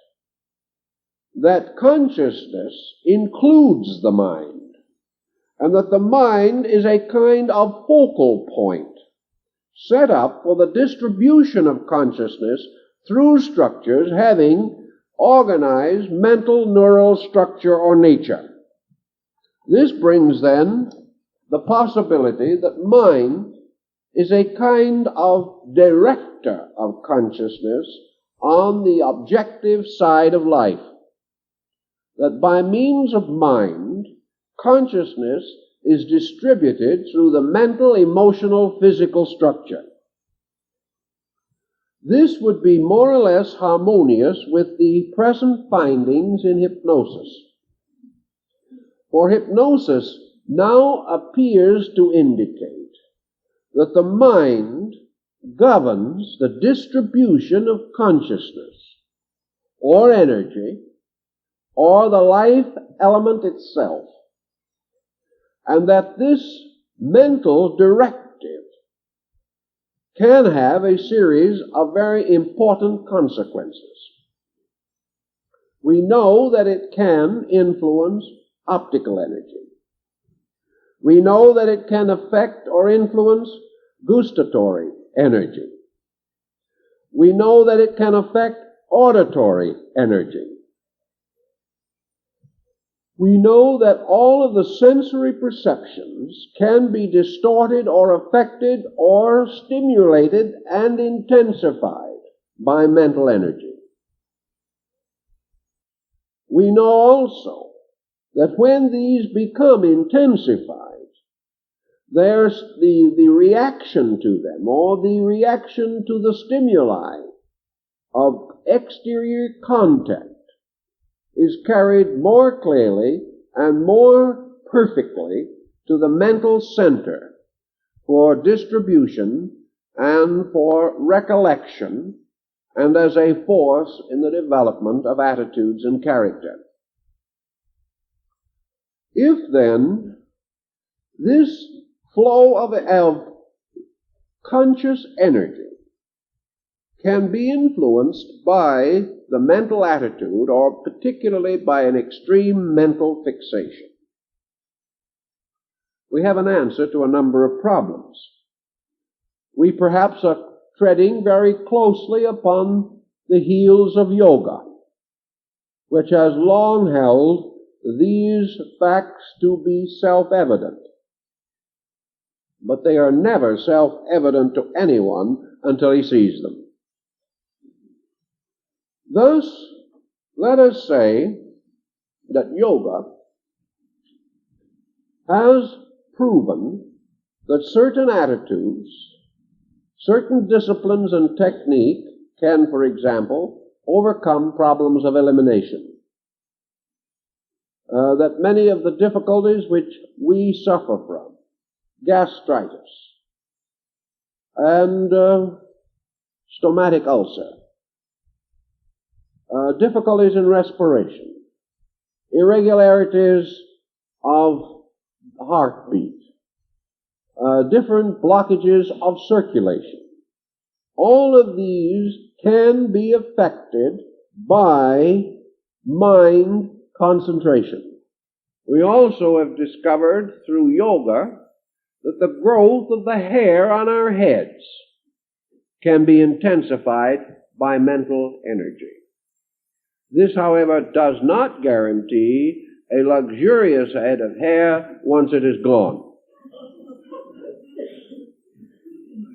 that consciousness includes the mind, and that the mind is a kind of focal point set up for the distribution of consciousness through structures having organized mental neural structure or nature. This brings then the possibility that mind is a kind of director of consciousness on the objective side of life. That by means of mind, consciousness is distributed through the mental, emotional, physical structure. This would be more or less harmonious with the present findings in hypnosis. For hypnosis now appears to indicate that the mind governs the distribution of consciousness or energy or the life element itself, and that this mental directive can have a series of very important consequences. We know that it can influence optical energy. We know that it can affect or influence gustatory energy. We know that it can affect auditory energy. We know that all of the sensory perceptions can be distorted or affected or stimulated and intensified by mental energy. We know also that when these become intensified, there's the reaction to them, or the reaction to the stimuli of exterior contact, is carried more clearly and more perfectly to the mental center for distribution and for recollection and as a force in the development of attitudes and character. If then this flow of conscious energy can be influenced by the mental attitude, or particularly by an extreme mental fixation, we have an answer to a number of problems. We perhaps are treading very closely upon the heels of yoga, which has long held these facts to be self-evident. But they are never self-evident to anyone until he sees them. Thus, let us say that yoga has proven that certain attitudes, certain disciplines and technique can, for example, overcome problems of elimination. That many of the difficulties which we suffer from, gastritis and stomachic ulcer, difficulties in respiration, irregularities of heartbeat, different blockages of circulation, all of these can be affected by mind concentration. We also have discovered through yoga that the growth of the hair on our heads can be intensified by mental energy. This, however, does not guarantee a luxurious head of hair once it is gone.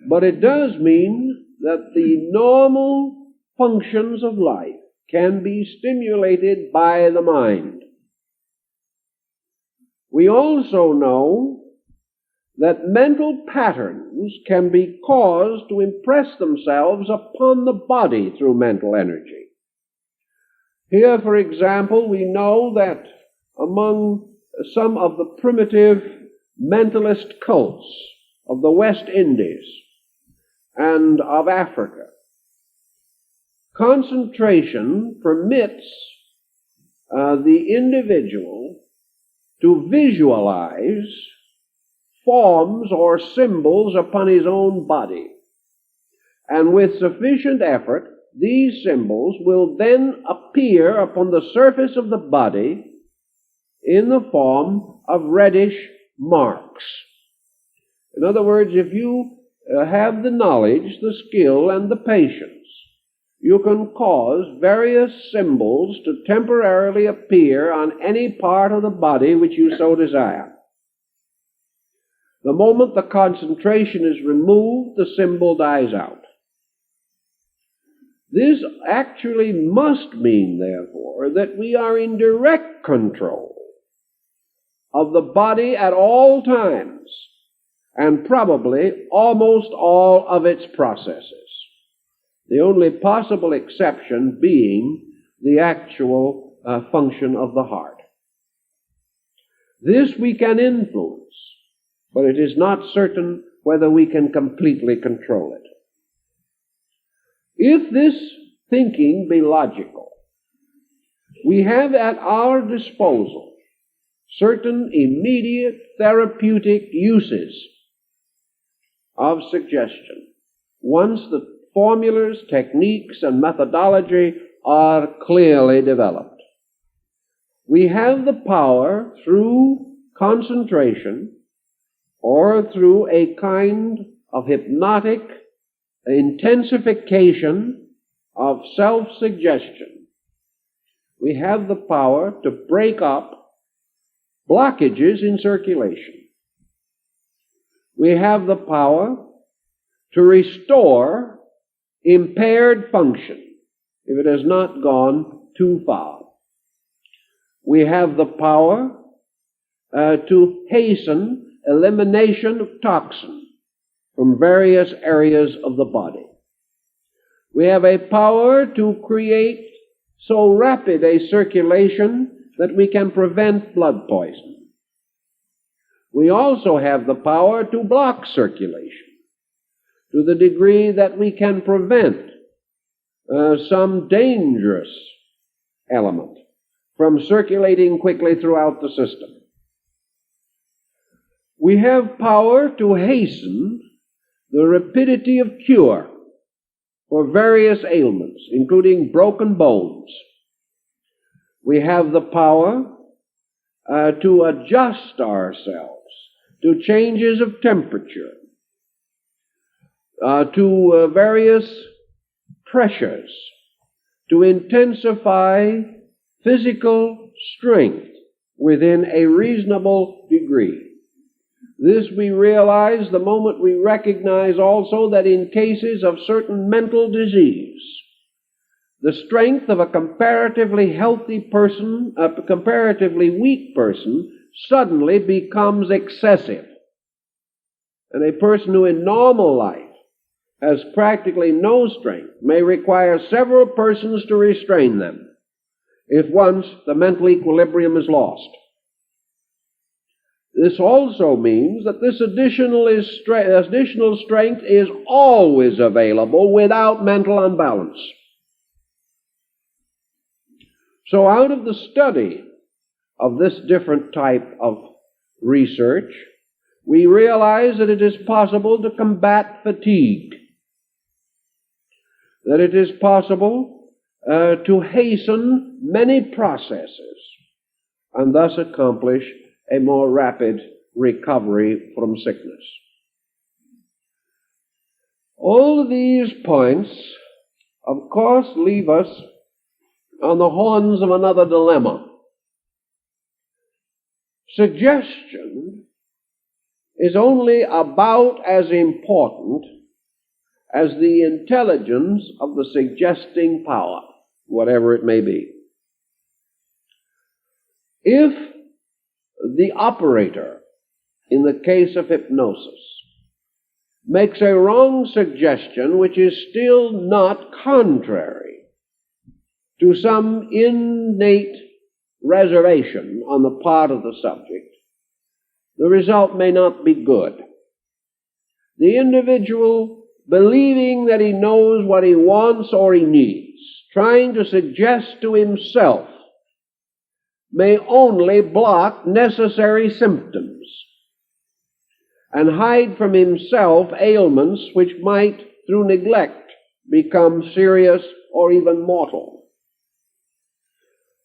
But it does mean that the normal functions of life can be stimulated by the mind. We also know that mental patterns can be caused to impress themselves upon the body through mental energy. Here, for example, we know that among some of the primitive mentalist cults of the West Indies and of Africa, concentration permits the individual to visualize forms or symbols upon his own body. And with sufficient effort, these symbols will then appear upon the surface of the body in the form of reddish marks. In other words, if you have the knowledge, the skill, and the patience, you can cause various symbols to temporarily appear on any part of the body which you so desire. The moment the concentration is removed, the symbol dies out. This actually must mean, therefore, that we are in direct control of the body at all times, and probably almost all of its processes. The only possible exception being the actual function of the heart. This we can influence, but it is not certain whether we can completely control it. If this thinking be logical, we have at our disposal certain immediate therapeutic uses of suggestion once the formulas, techniques, and methodology are clearly developed. We have the power through concentration or through a kind of hypnotic intensification of self-suggestion. We have the power to break up blockages in circulation. We have the power to restore impaired function if it has not gone too far. We have the power to hasten elimination of toxin from various areas of the body. We have a power to create so rapid a circulation that we can prevent blood poisoning. We also have the power to block circulation to the degree that we can prevent some dangerous element from circulating quickly throughout the system. We have power to hasten the rapidity of cure for various ailments, including broken bones. We have the power to adjust ourselves to changes of temperature, to various pressures, to intensify physical strength within a reasonable degree. This we realize the moment we recognize also that in cases of certain mental disease, the strength of a comparatively healthy person, a comparatively weak person, suddenly becomes excessive. And a person who in normal life has practically no strength may require several persons to restrain them if once the mental equilibrium is lost. This also means that this additional strength is always available without mental unbalance. So out of the study of this different type of research, we realize that it is possible to combat fatigue, that it is possible to hasten many processes and thus accomplish a more rapid recovery from sickness. All of these points, of course, leave us on the horns of another dilemma. Suggestion is only about as important as the intelligence of the suggesting power, whatever it may be. If the operator, in the case of hypnosis, makes a wrong suggestion which is still not contrary to some innate reservation on the part of the subject, the result may not be good. The individual, believing that he knows what he wants or he needs, trying to suggest to himself, may only block necessary symptoms and hide from himself ailments which might, through neglect, become serious or even mortal.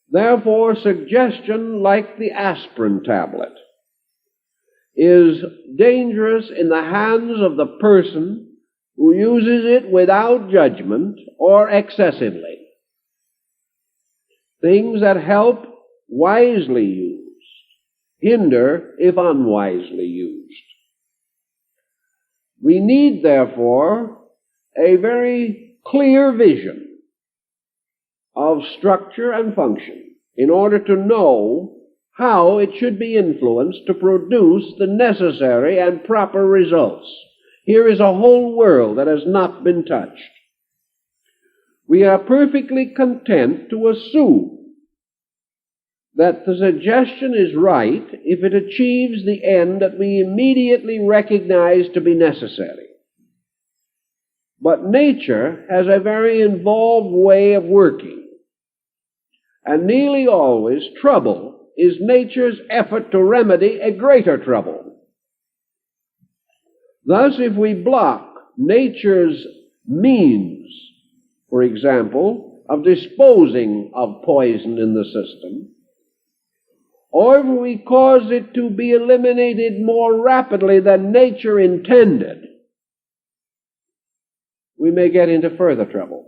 Therefore, suggestion, like the aspirin tablet, is dangerous in the hands of the person who uses it without judgment or excessively. Things that help wisely used hinder if unwisely used. We need, therefore, a very clear vision of structure and function in order to know how it should be influenced to produce the necessary and proper results. Here is a whole world that has not been touched. We are perfectly content to assume that the suggestion is right if it achieves the end that we immediately recognize to be necessary. But nature has a very involved way of working, and nearly always trouble is nature's effort to remedy a greater trouble. Thus, if we block nature's means, for example, of disposing of poison in the system, or if we cause it to be eliminated more rapidly than nature intended, we may get into further trouble.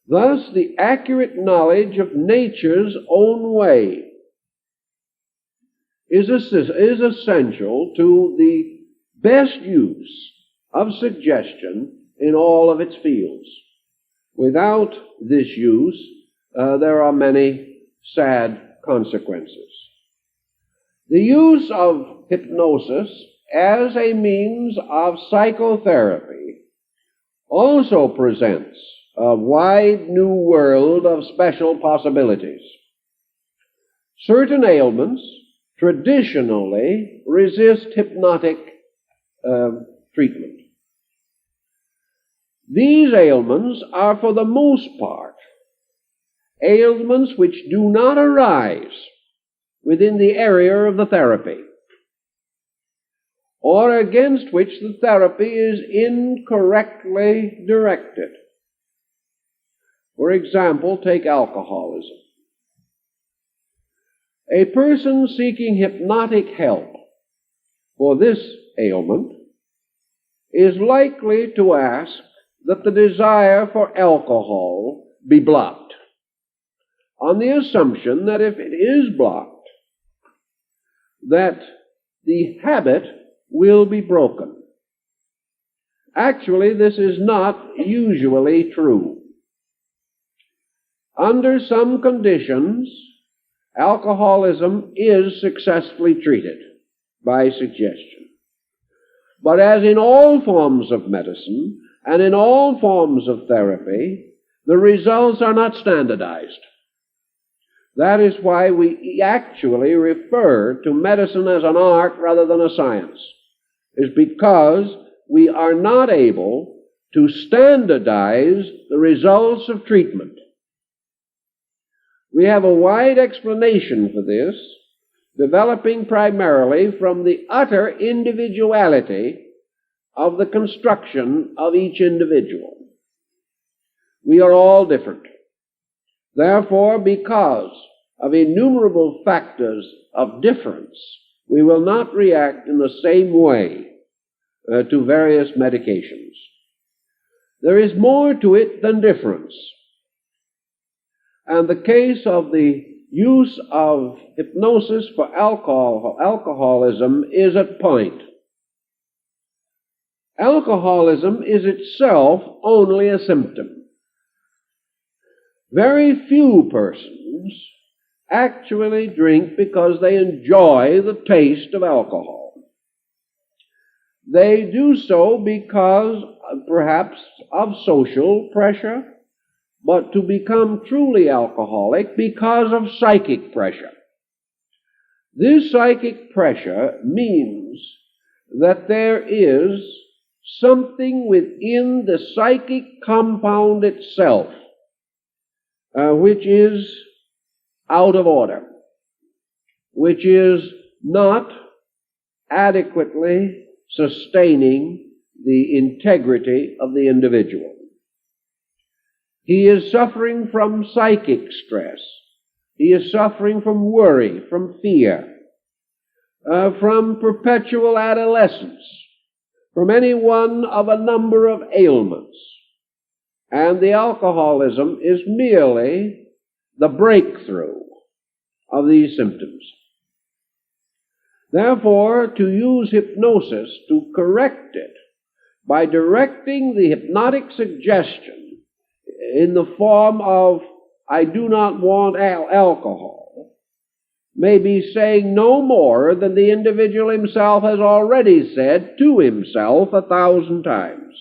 Thus, the accurate knowledge of nature's own way is essential to the best use of suggestion in all of its fields. Without this use, there are many sad consequences. The use of hypnosis as a means of psychotherapy also presents a wide new world of special possibilities. Certain ailments traditionally resist hypnotic treatment. These ailments are, for the most part, ailments which do not arise within the area of the therapy, or against which the therapy is incorrectly directed. For example, take alcoholism. A person seeking hypnotic help for this ailment is likely to ask that the desire for alcohol be blocked, on the assumption that if it is blocked, that the habit will be broken. Actually, this is not usually true. Under some conditions, alcoholism is successfully treated by suggestion. But as in all forms of medicine and in all forms of therapy, the results are not standardized. That is why we actually refer to medicine as an art rather than a science, is because we are not able to standardize the results of treatment. We have a wide explanation for this, developing primarily from the utter individuality of the construction of each individual. We are all different. Therefore, because of innumerable factors of difference, we will not react in the same way to various medications. There is more to it than difference. And the case of the use of hypnosis for alcoholism is at point. Alcoholism is itself only a symptom. Very few persons actually drink because they enjoy the taste of alcohol. They do so because, perhaps, of social pressure, but to become truly alcoholic because of psychic pressure. This psychic pressure means that there is something within the psychic compound itself which is out of order, which is not adequately sustaining the integrity of the individual. He is suffering from psychic stress. He is suffering from worry, from fear, from perpetual adolescence, from any one of a number of ailments. And the alcoholism is merely the breakthrough of these symptoms. Therefore, to use hypnosis to correct it by directing the hypnotic suggestion in the form of, I do not want alcohol, may be saying no more than the individual himself has already said to himself 1,000 times.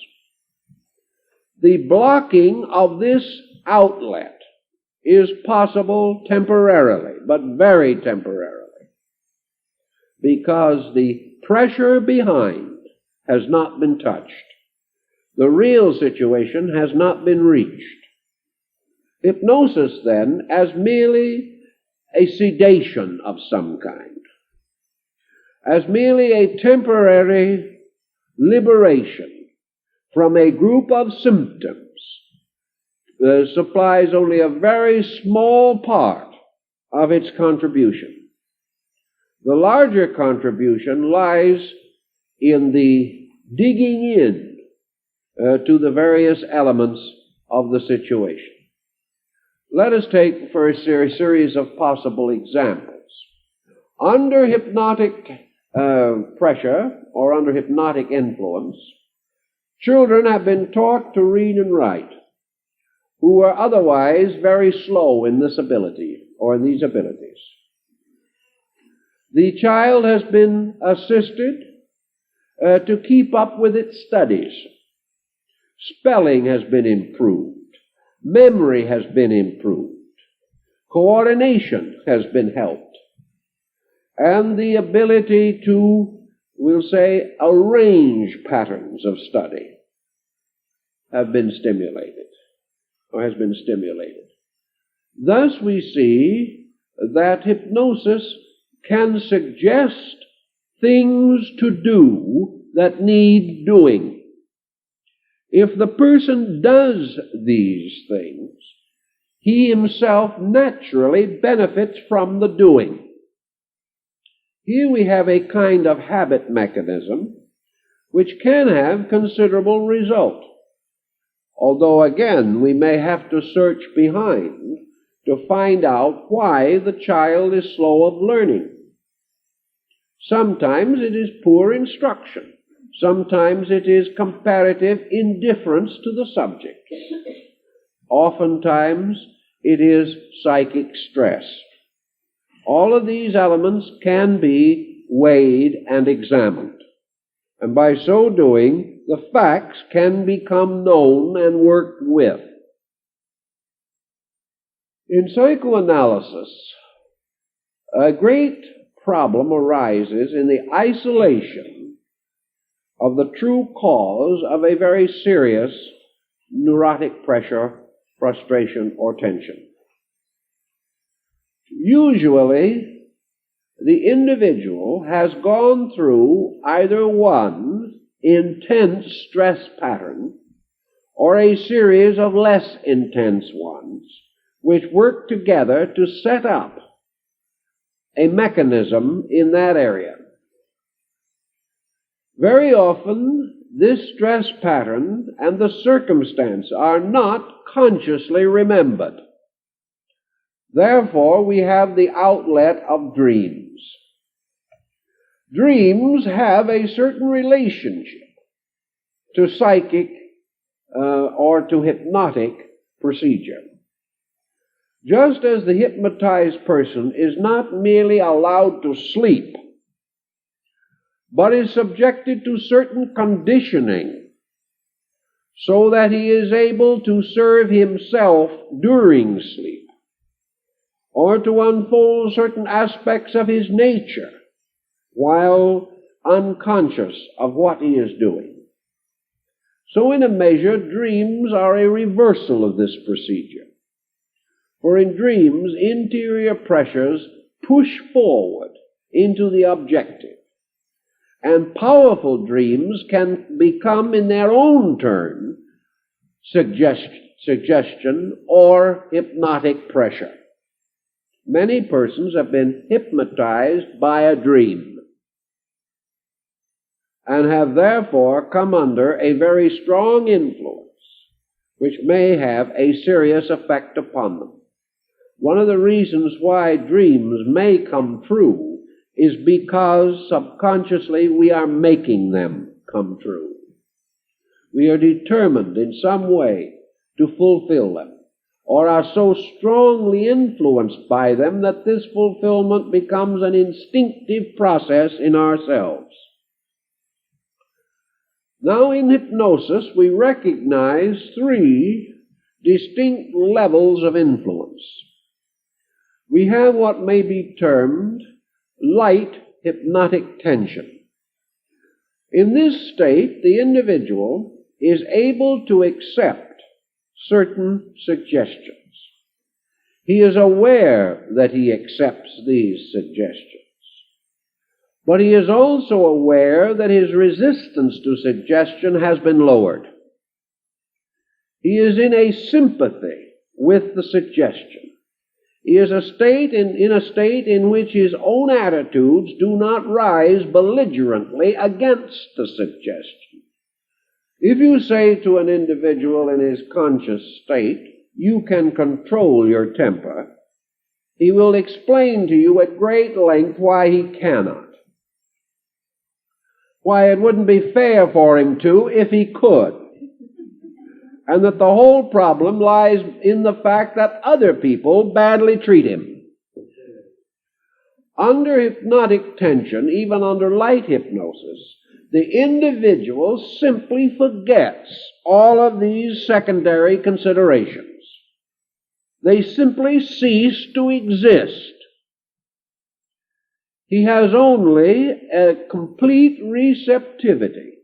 The blocking of this outlet is possible temporarily, but very temporarily, because the pressure behind has not been touched. The real situation has not been reached. Hypnosis, then, as merely a sedation of some kind, as merely a temporary liberation from a group of symptoms, supplies only a very small part of its contribution. The larger contribution lies in the digging in to the various elements of the situation. Let us take for a series of possible examples. Under hypnotic pressure or under hypnotic influence, children have been taught to read and write who are otherwise very slow in this ability or in these abilities. The child has been assisted to keep up with its studies. Spelling has been improved. Memory has been improved. Coordination has been helped. And the ability to, we'll say, arrange patterns of study have been stimulated, or has been stimulated. Thus we see that hypnosis can suggest things to do that need doing. If the person does these things, he himself naturally benefits from the doing. Here we have a kind of habit mechanism which can have considerable result, although again we may have to search behind to find out why the child is slow of learning. Sometimes it is poor instruction. Sometimes it is comparative indifference to the subject. Oftentimes it is psychic stress. All of these elements can be weighed and examined, and by so doing, the facts can become known and worked with. In psychoanalysis, a great problem arises in the isolation of the true cause of a very serious neurotic pressure, frustration, or tension. Usually, the individual has gone through either one intense stress pattern or a series of less intense ones which work together to set up a mechanism in that area. Very often, this stress pattern and the circumstance are not consciously remembered. Therefore, we have the outlet of dreams. Dreams have a certain relationship to psychic or to hypnotic procedure. Just as the hypnotized person is not merely allowed to sleep, but is subjected to certain conditioning so that he is able to serve himself during sleep, or to unfold certain aspects of his nature while unconscious of what he is doing. So in a measure, dreams are a reversal of this procedure. For in dreams, interior pressures push forward into the objective, and powerful dreams can become in their own turn suggestion or hypnotic pressure. Many persons have been hypnotized by a dream and have therefore come under a very strong influence which may have a serious effect upon them. One of the reasons why dreams may come true is because subconsciously we are making them come true. We are determined in some way to fulfill them, or are so strongly influenced by them that this fulfillment becomes an instinctive process in ourselves. Now, in hypnosis, we recognize three distinct levels of influence. We have what may be termed light hypnotic tension. In this state, the individual is able to accept certain suggestions. He is aware that he accepts these suggestions, but he is also aware that his resistance to suggestion has been lowered. He is in a sympathy with the suggestion. He is in a state in which his own attitudes do not rise belligerently against the suggestion. If you say to an individual in his conscious state, "You can control your temper," he will explain to you at great length why he cannot. Why it wouldn't be fair for him to if he could. And that the whole problem lies in the fact that other people badly treat him. Under hypnotic tension, even under light hypnosis, the individual simply forgets all of these secondary considerations. They simply cease to exist. He has only a complete receptivity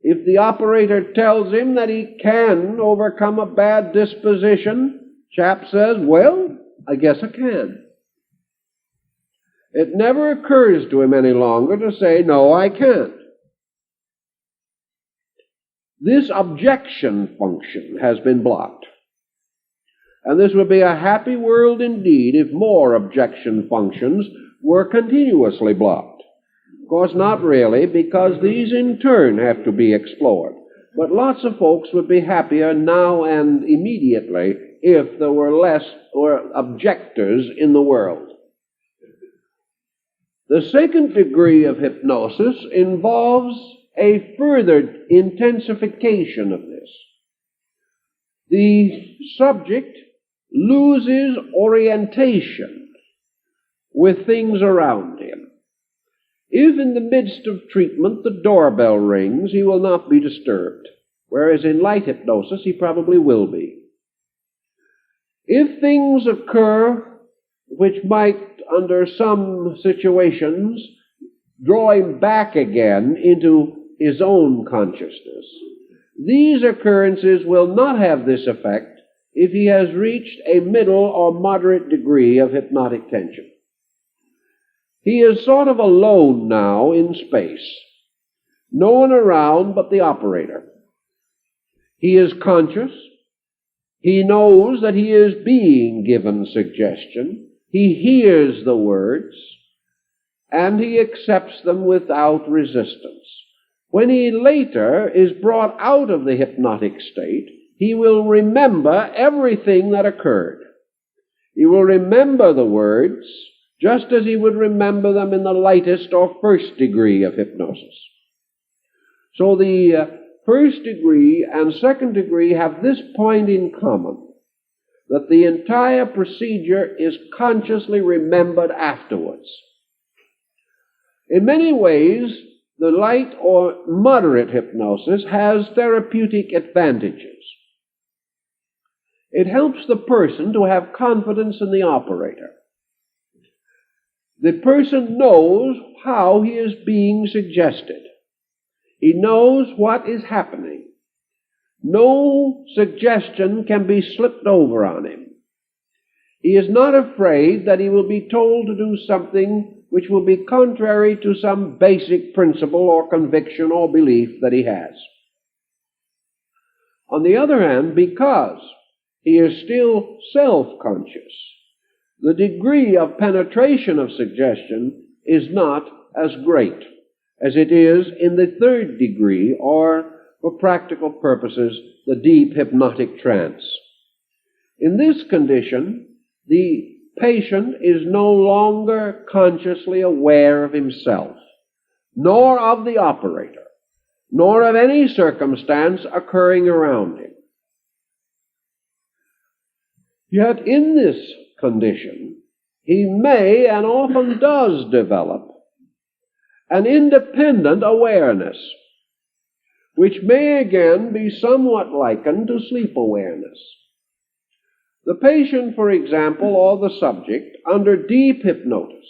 If the operator tells him that he can overcome a bad disposition, chap says, well, I guess I can. It never occurs to him any longer to say, no, I can't. This objection function has been blocked. And this would be a happy world indeed if more objection functions were continuously blocked. Of course, not really, because these in turn have to be explored. But lots of folks would be happier now and immediately if there were less objectors in the world. The second degree of hypnosis involves a further intensification of this. The subject loses orientation with things around him. If in the midst of treatment the doorbell rings, he will not be disturbed, whereas in light hypnosis he probably will be. If things occur which might, under some situations, draw him back again into his own consciousness, these occurrences will not have this effect if he has reached a middle or moderate degree of hypnotic tension. He is sort of alone now in space. No one around but the operator. He is conscious. He knows that he is being given suggestion. He hears the words, and he accepts them without resistance. When he later is brought out of the hypnotic state, he will remember everything that occurred. He will remember the words just as he would remember them in the lightest or first degree of hypnosis. So the first degree and second degree have this point in common, that the entire procedure is consciously remembered afterwards. In many ways, the light or moderate hypnosis has therapeutic advantages. It helps the person to have confidence in the operator. The person knows how he is being suggested. He knows what is happening. No suggestion can be slipped over on him. He is not afraid that he will be told to do something which will be contrary to some basic principle or conviction or belief that he has. On the other hand, because he is still self-conscious, the degree of penetration of suggestion is not as great as it is in the third degree, or, for practical purposes, the deep hypnotic trance. In this condition, the patient is no longer consciously aware of himself, nor of the operator, nor of any circumstance occurring around him. Yet in this condition, he may and often does develop an independent awareness, which may again be somewhat likened to sleep awareness. The patient, for example, or the subject, under deep hypnosis,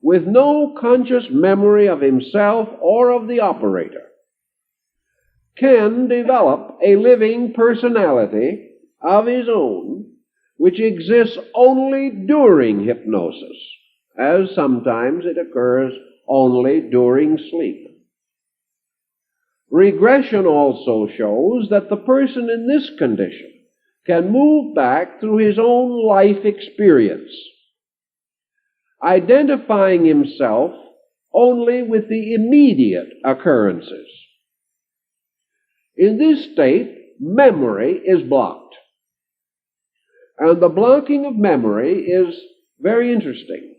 with no conscious memory of himself or of the operator, can develop a living personality of his own, which exists only during hypnosis, as sometimes it occurs only during sleep. Regression also shows that the person in this condition can move back through his own life experience, identifying himself only with the immediate occurrences. In this state, memory is blocked. And the blocking of memory is very interesting.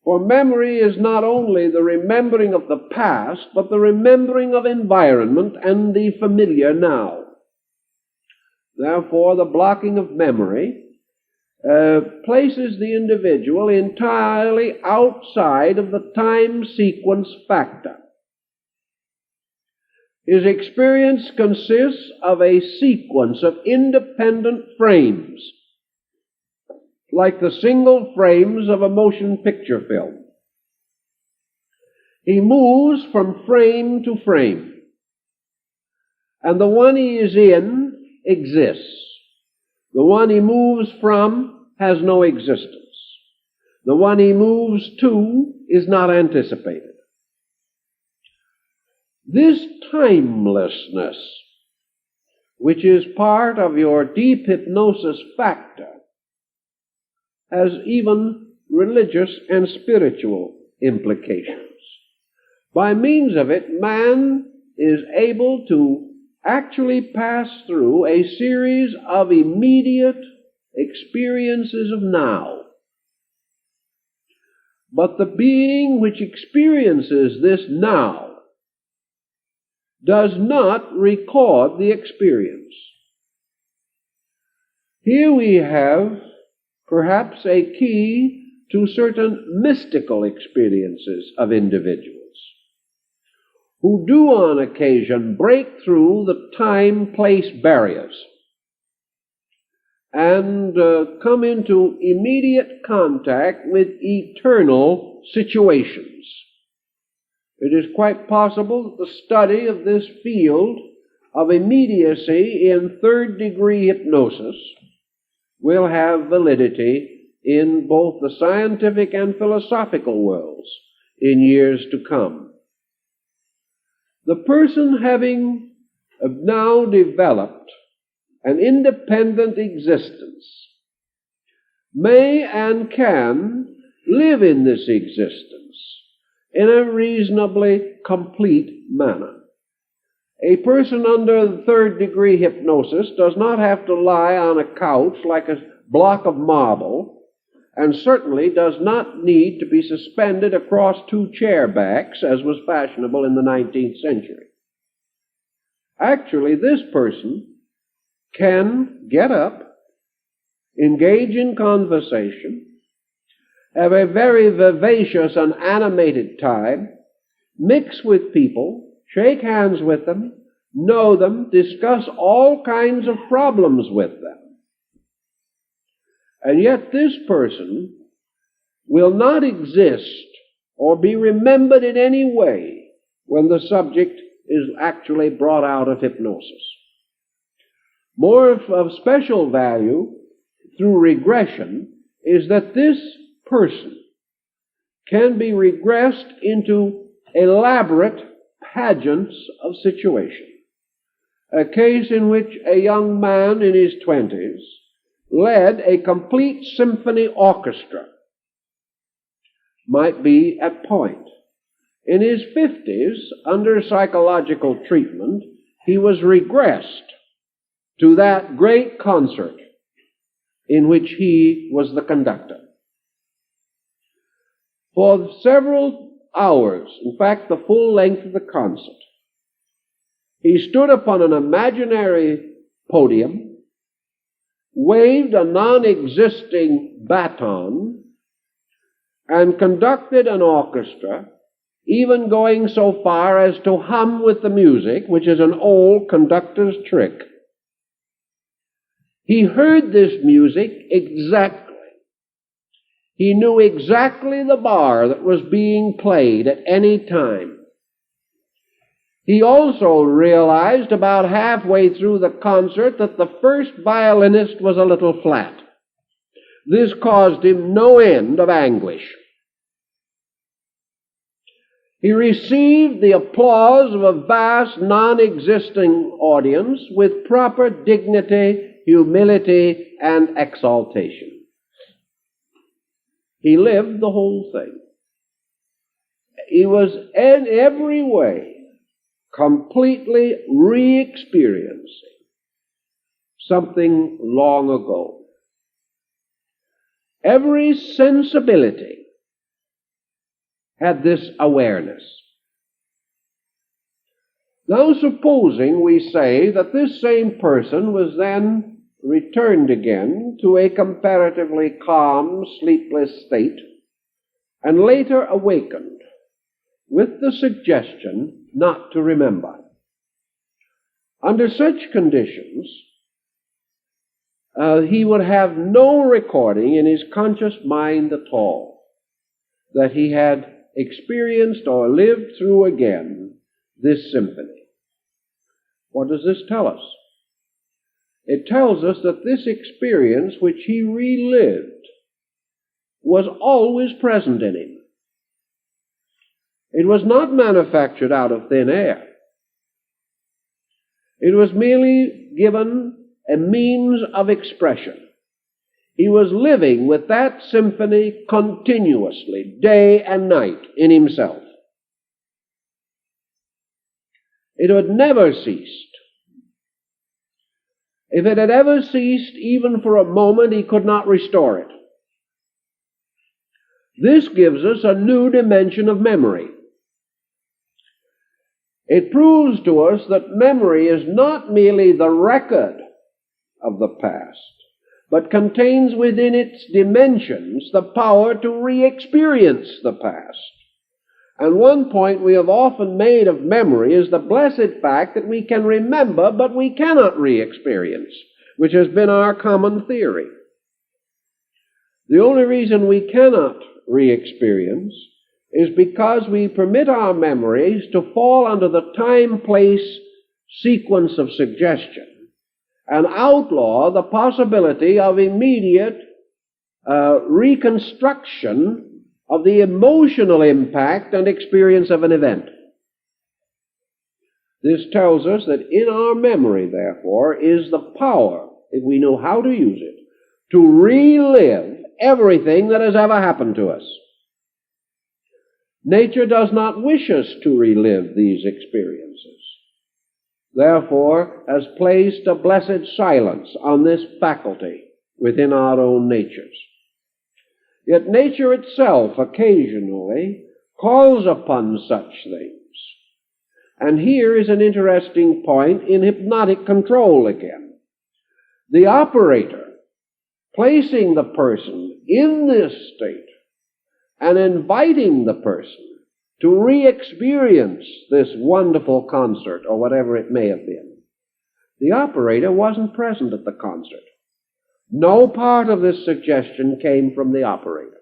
For memory is not only the remembering of the past, but the remembering of environment and the familiar now. Therefore, the blocking of memory places the individual entirely outside of the time sequence factor. His experience consists of a sequence of independent frames, like the single frames of a motion picture film. He moves from frame to frame, and the one he is in exists. The one he moves from has no existence. The one he moves to is not anticipated. This timelessness, which is part of your deep hypnosis factor, has even religious and spiritual implications. By means of it, man is able to actually pass through a series of immediate experiences of now. But the being which experiences this now does not record the experience. Here we have perhaps a key to certain mystical experiences of individuals who do on occasion break through the time-place barriers and come into immediate contact with eternal situations. It is quite possible that the study of this field of immediacy in third-degree hypnosis will have validity in both the scientific and philosophical worlds in years to come. The person having now developed an independent existence may and can live in this existence in a reasonably complete manner. A person under third-degree hypnosis does not have to lie on a couch like a block of marble, and certainly does not need to be suspended across two chair backs, as was fashionable in the 19th century. Actually, this person can get up, engage in conversation, have a very vivacious and animated time, mix with people, shake hands with them, know them, discuss all kinds of problems with them. And yet this person will not exist or be remembered in any way when the subject is actually brought out of hypnosis. More of special value through regression is that this person can be regressed into elaborate pageants of situation. A case in which a young man in his 20s led a complete symphony orchestra might be at point. In his 50s, under psychological treatment, he was regressed to that great concert in which he was the conductor. For several hours, in fact the full length of the concert, he stood upon an imaginary podium, waved a non-existing baton, and conducted an orchestra, even going so far as to hum with the music, which is an old conductor's trick. He heard this music exactly. He knew exactly the bar that was being played at any time. He also realized about halfway through the concert that the first violinist was a little flat. This caused him no end of anguish. He received the applause of a vast, non-existing audience with proper dignity, humility, and exaltation. He lived the whole thing. He was in every way completely re-experiencing something long ago. Every sensibility had this awareness. Now supposing we say that this same person was then returned again to a comparatively calm, sleepless state, and later awakened with the suggestion not to remember. Under such conditions, he would have no recording in his conscious mind at all that he had experienced or lived through again this symphony. What does this tell us? It tells us that this experience which he relived was always present in him. It was not manufactured out of thin air. It was merely given a means of expression. He was living with that symphony continuously, day and night, in himself. It had never ceased. If it had ever ceased, even for a moment, he could not restore it. This gives us a new dimension of memory. It proves to us that memory is not merely the record of the past, but contains within its dimensions the power to re-experience the past. And one point we have often made of memory is the blessed fact that we can remember, but we cannot re-experience, which has been our common theory. The only reason we cannot re-experience is because we permit our memories to fall under the time-place sequence of suggestion and outlaw the possibility of immediate reconstruction of the emotional impact and experience of an event. This tells us that in our memory, therefore, is the power, if we know how to use it, to relive everything that has ever happened to us. Nature does not wish us to relive these experiences. Therefore, has placed a blessed silence on this faculty within our own natures. Yet nature itself occasionally calls upon such things. And here is an interesting point in hypnotic control again. The operator, placing the person in this state and inviting the person to re-experience this wonderful concert, or whatever it may have been. The operator wasn't present at the concert. No part of this suggestion came from the operator.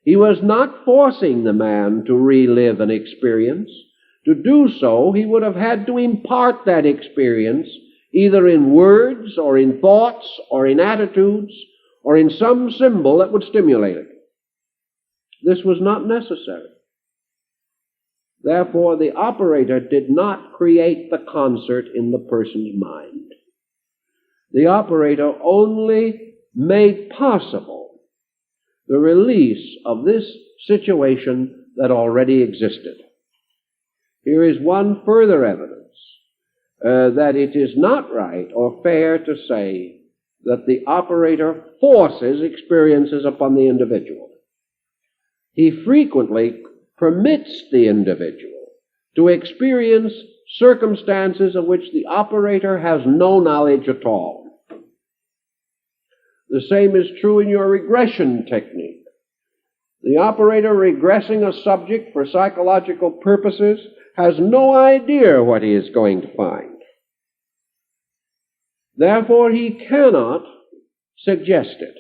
He was not forcing the man to relive an experience. To do so, he would have had to impart that experience either in words or in thoughts or in attitudes or in some symbol that would stimulate it. This was not necessary. Therefore, the operator did not create the concert in the person's mind. The operator only made possible the release of this situation that already existed. Here is one further evidence that it is not right or fair to say that the operator forces experiences upon the individual. He frequently permits the individual to experience circumstances of which the operator has no knowledge at all. The same is true in your regression technique. The operator regressing a subject for psychological purposes has no idea what he is going to find. Therefore, he cannot suggest it.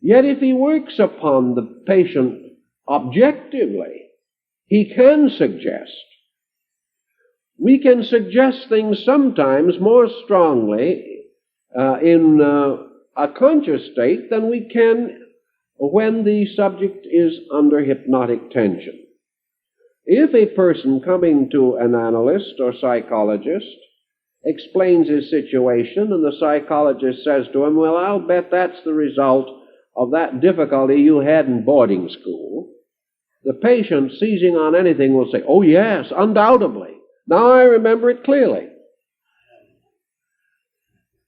Yet if he works upon the patient objectively, he can suggest. We can suggest things sometimes more strongly in a conscious state than we can when the subject is under hypnotic tension. If a person coming to an analyst or psychologist explains his situation and the psychologist says to him, well, I'll bet that's the result of that difficulty you had in boarding school, the patient, seizing on anything, will say, oh yes, undoubtedly. Now I remember it clearly.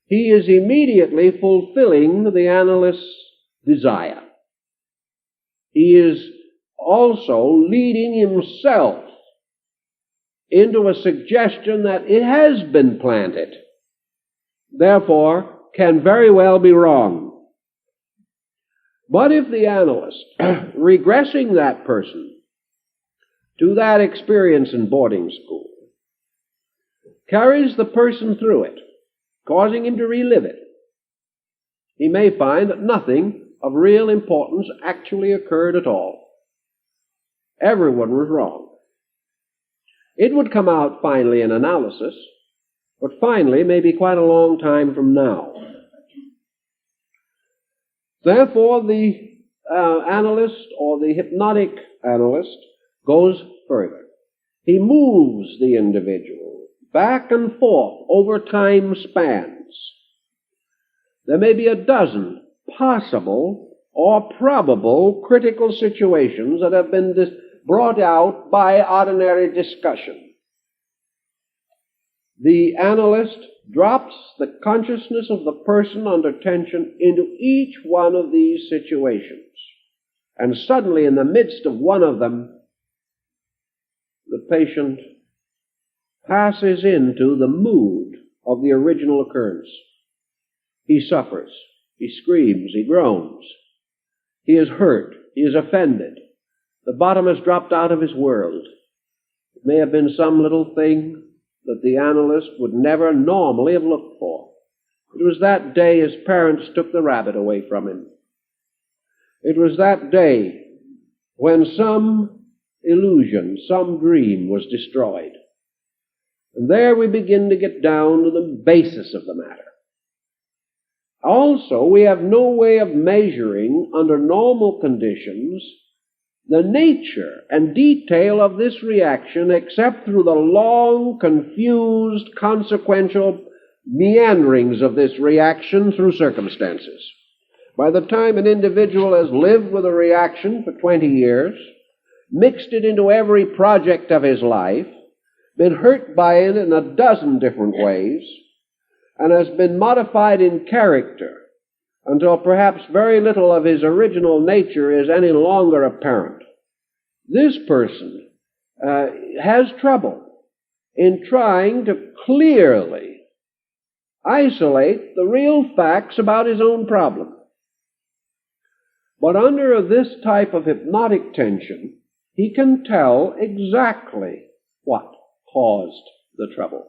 He is immediately fulfilling the analyst's desire. He is also leading himself into a suggestion that it has been planted, therefore can very well be wrong. But if the analyst, regressing that person to that experience in boarding school, carries the person through it, causing him to relive it, he may find that nothing of real importance actually occurred at all. Everyone was wrong. It would come out finally in analysis, but finally may be quite a long time from now. Therefore, the analyst or the hypnotic analyst goes further. He moves the individual back and forth over time spans. There may be a dozen possible or probable critical situations that have been brought out by ordinary discussion. The analyst drops the consciousness of the person under tension into each one of these situations. And suddenly, in the midst of one of them, the patient passes into the mood of the original occurrence. He suffers, he screams, he groans, he is hurt, he is offended. The bottom has dropped out of his world. It may have been some little thing that the analyst would never normally have looked for. It was that day his parents took the rabbit away from him. It was that day when some illusion, some dream was destroyed. And there we begin to get down to the basis of the matter. Also, we have no way of measuring under normal conditions the nature and detail of this reaction except through the long, confused, consequential meanderings of this reaction through circumstances. By the time an individual has lived with a reaction for 20 years, mixed it into every project of his life, been hurt by it in a dozen different ways, and has been modified in character until perhaps very little of his original nature is any longer apparent. This person has trouble in trying to clearly isolate the real facts about his own problem. But under this type of hypnotic tension, he can tell exactly what caused the trouble.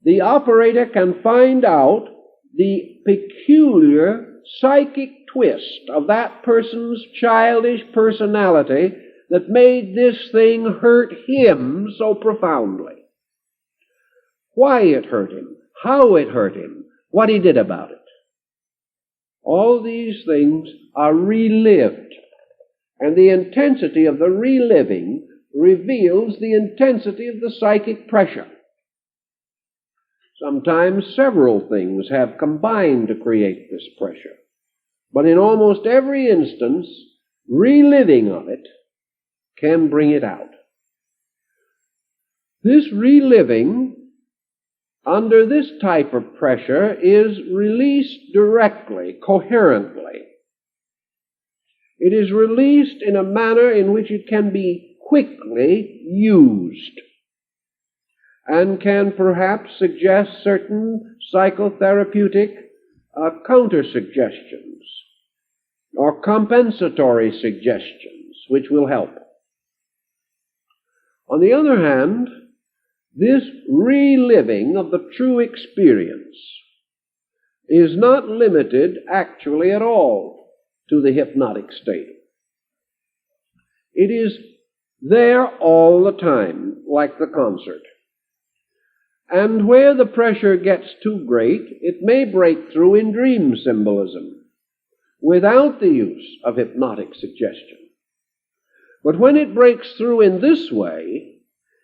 The operator can find out the peculiar psychic twist of that person's childish personality that made this thing hurt him so profoundly. Why it hurt him, how it hurt him, what he did about it. All these things are relived, and the intensity of the reliving reveals the intensity of the psychic pressure. Sometimes several things have combined to create this pressure, but in almost every instance, reliving of it can bring it out. This reliving under this type of pressure is released directly, coherently. It is released in a manner in which it can be quickly used and can perhaps suggest certain psychotherapeutic counter-suggestions or compensatory suggestions which will help. On the other hand, this reliving of the true experience is not limited actually at all to the hypnotic state. It is there all the time, like the concert. And where the pressure gets too great, it may break through in dream symbolism without the use of hypnotic suggestion. But when it breaks through in this way,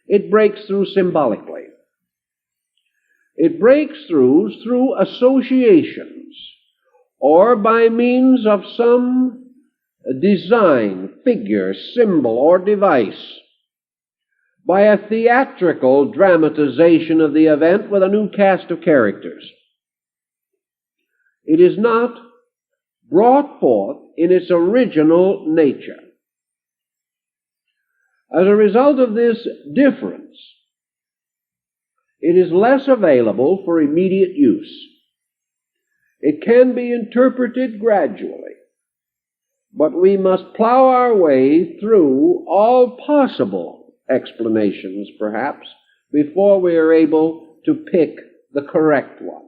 it breaks through symbolically. It breaks through associations or by means of some design, figure, symbol, or device, by a theatrical dramatization of the event with a new cast of characters. It is not brought forth in its original nature. As a result of this difference, it is less available for immediate use. It can be interpreted gradually, but we must plow our way through all possible explanations, perhaps, before we are able to pick the correct one.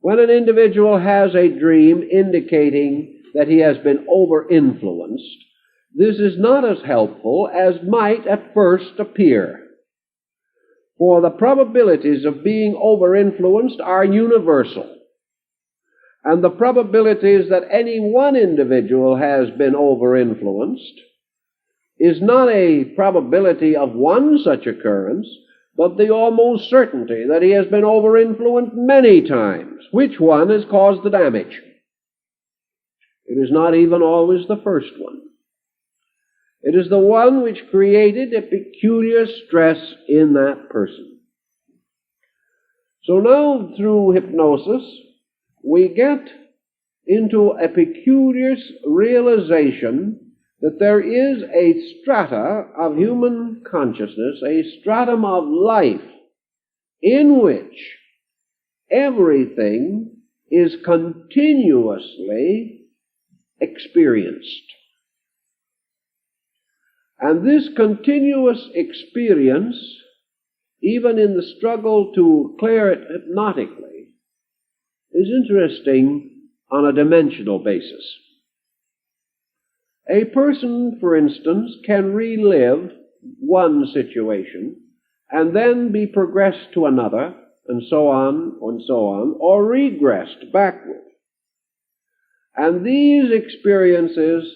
When an individual has a dream indicating that he has been over-influenced, this is not as helpful as might at first appear. For the probabilities of being over-influenced are universal. And the probabilities that any one individual has been over-influenced is not a probability of one such occurrence, but the almost certainty that he has been over-influenced many times. Which one has caused the damage? It is not even always the first one. It is the one which created a peculiar stress in that person. So now, through hypnosis, we get into a peculiar realization that there is a strata of human consciousness, a stratum of life, in which everything is continuously experienced. And this continuous experience, even in the struggle to clear it hypnotically, is interesting on a dimensional basis. A person, for instance, can relive one situation and then be progressed to another, and so on, or regressed backward. And these experiences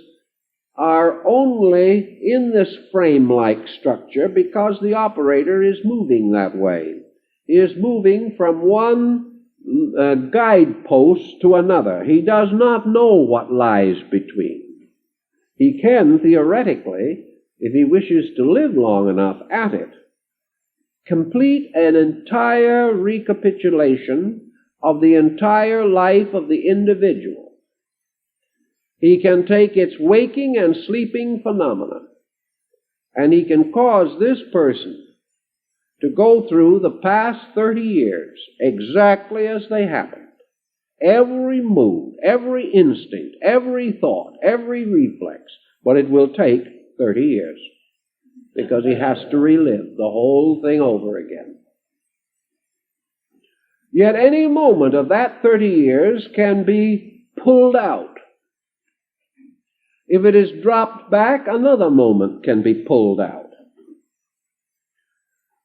are only in this frame-like structure because the operator is moving that way. He is moving from one guidepost to another. He does not know what lies between. He can, theoretically, if he wishes to live long enough at it, complete an entire recapitulation of the entire life of the individual. He can take its waking and sleeping phenomena, and he can cause this person to go through the past 30 years exactly as they happened. Every mood, every instinct, every thought, every reflex, but it will take 30 years because he has to relive the whole thing over again. Yet any moment of that 30 years can be pulled out. If it is dropped back, another moment can be pulled out.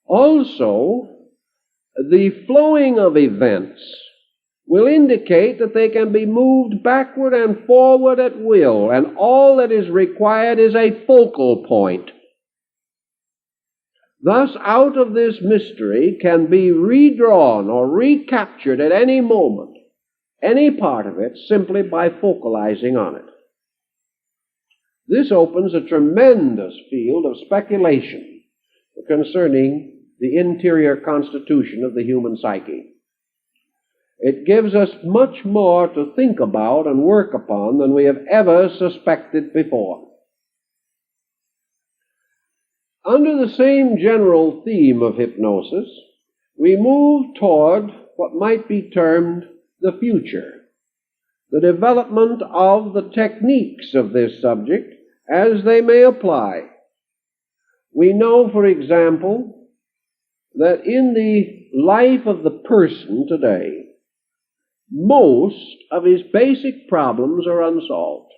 Also, the flowing of events will indicate that they can be moved backward and forward at will, and all that is required is a focal point. Thus, out of this mystery can be redrawn or recaptured at any moment, any part of it, simply by focalizing on it. This opens a tremendous field of speculation concerning the interior constitution of the human psyche. It gives us much more to think about and work upon than we have ever suspected before. Under the same general theme of hypnosis, we move toward what might be termed the future, the development of the techniques of this subject as they may apply. We know, for example, that in the life of the person today, most of his basic problems are unsolved.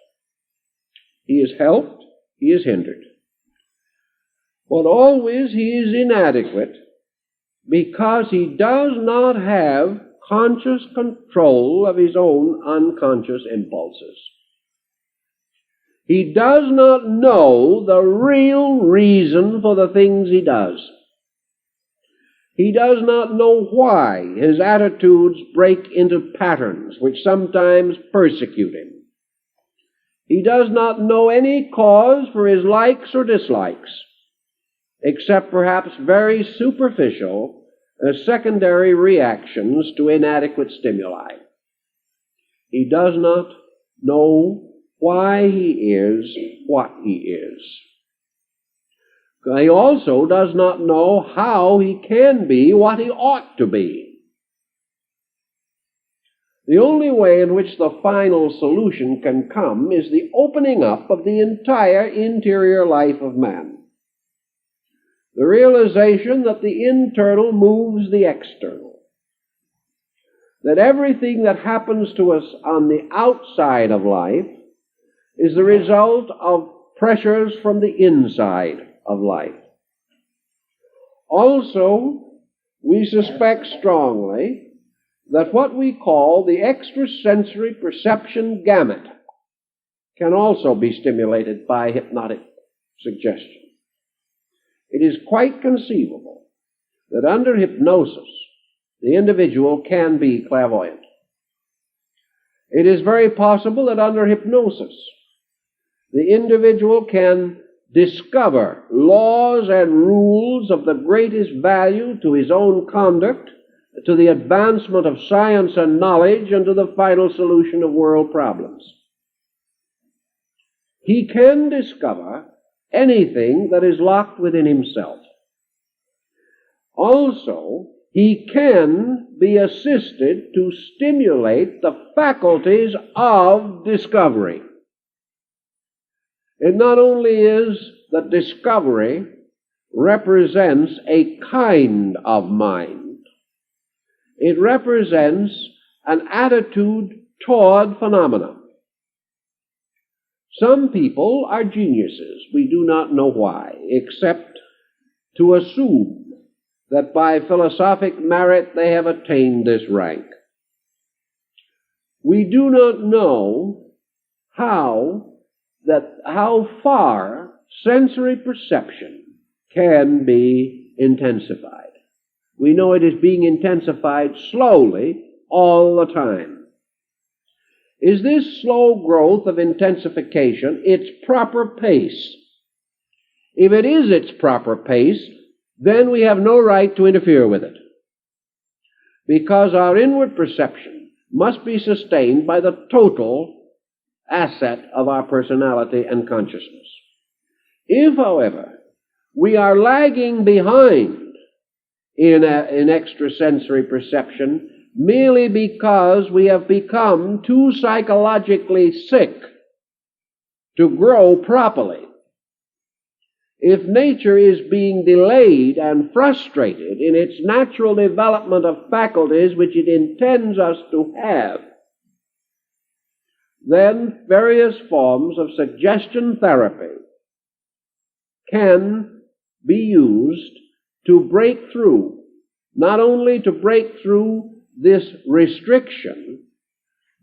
He is helped, he is hindered. But always he is inadequate because he does not have conscious control of his own unconscious impulses. He does not know the real reason for the things he does. He does not know why his attitudes break into patterns which sometimes persecute him. He does not know any cause for his likes or dislikes, except perhaps very superficial secondary reactions to inadequate stimuli. He does not know why he is what he is. He also does not know how he can be what he ought to be. The only way in which the final solution can come is the opening up of the entire interior life of man. The realization that the internal moves the external. that everything that happens to us on the outside of life is the result of pressures from the inside of life. Also, we suspect strongly that what we call the extrasensory perception gamut can also be stimulated by hypnotic suggestion. It is quite conceivable that under hypnosis, the individual can be clairvoyant. It is very possible that under hypnosis, the individual can discover laws and rules of the greatest value to his own conduct, to the advancement of science and knowledge, and to the final solution of world problems. He can discover anything that is locked within himself. Also, he can be assisted to stimulate the faculties of discovery. It not only is that discovery represents a kind of mind, it represents an attitude toward phenomena. Some people are geniuses. We do not know why, except to assume that by philosophic merit they have attained this rank. We do not know how far sensory perception can be intensified. We know it is being intensified slowly all the time. Is this slow growth of intensification its proper pace? If it is its proper pace, then we have no right to interfere with it, because our inward perception must be sustained by the total asset of our personality and consciousness. If, however, we are lagging behind in extrasensory perception merely because we have become too psychologically sick to grow properly, if nature is being delayed and frustrated in its natural development of faculties which it intends us to have, then various forms of suggestion therapy can be used to break through, not only to break through this restriction,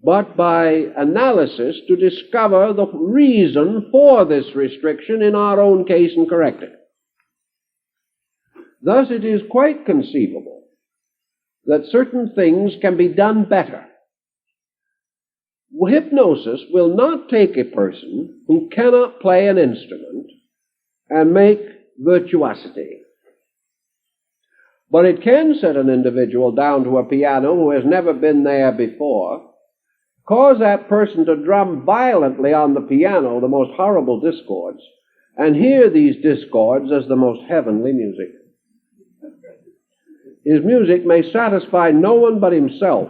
but by analysis to discover the reason for this restriction in our own case and correct it. Thus it is quite conceivable that certain things can be done better. Hypnosis will not take a person who cannot play an instrument and make virtuosity. But it can set an individual down to a piano who has never been there before, cause that person to drum violently on the piano the most horrible discords, and hear these discords as the most heavenly music. His music may satisfy no one but himself,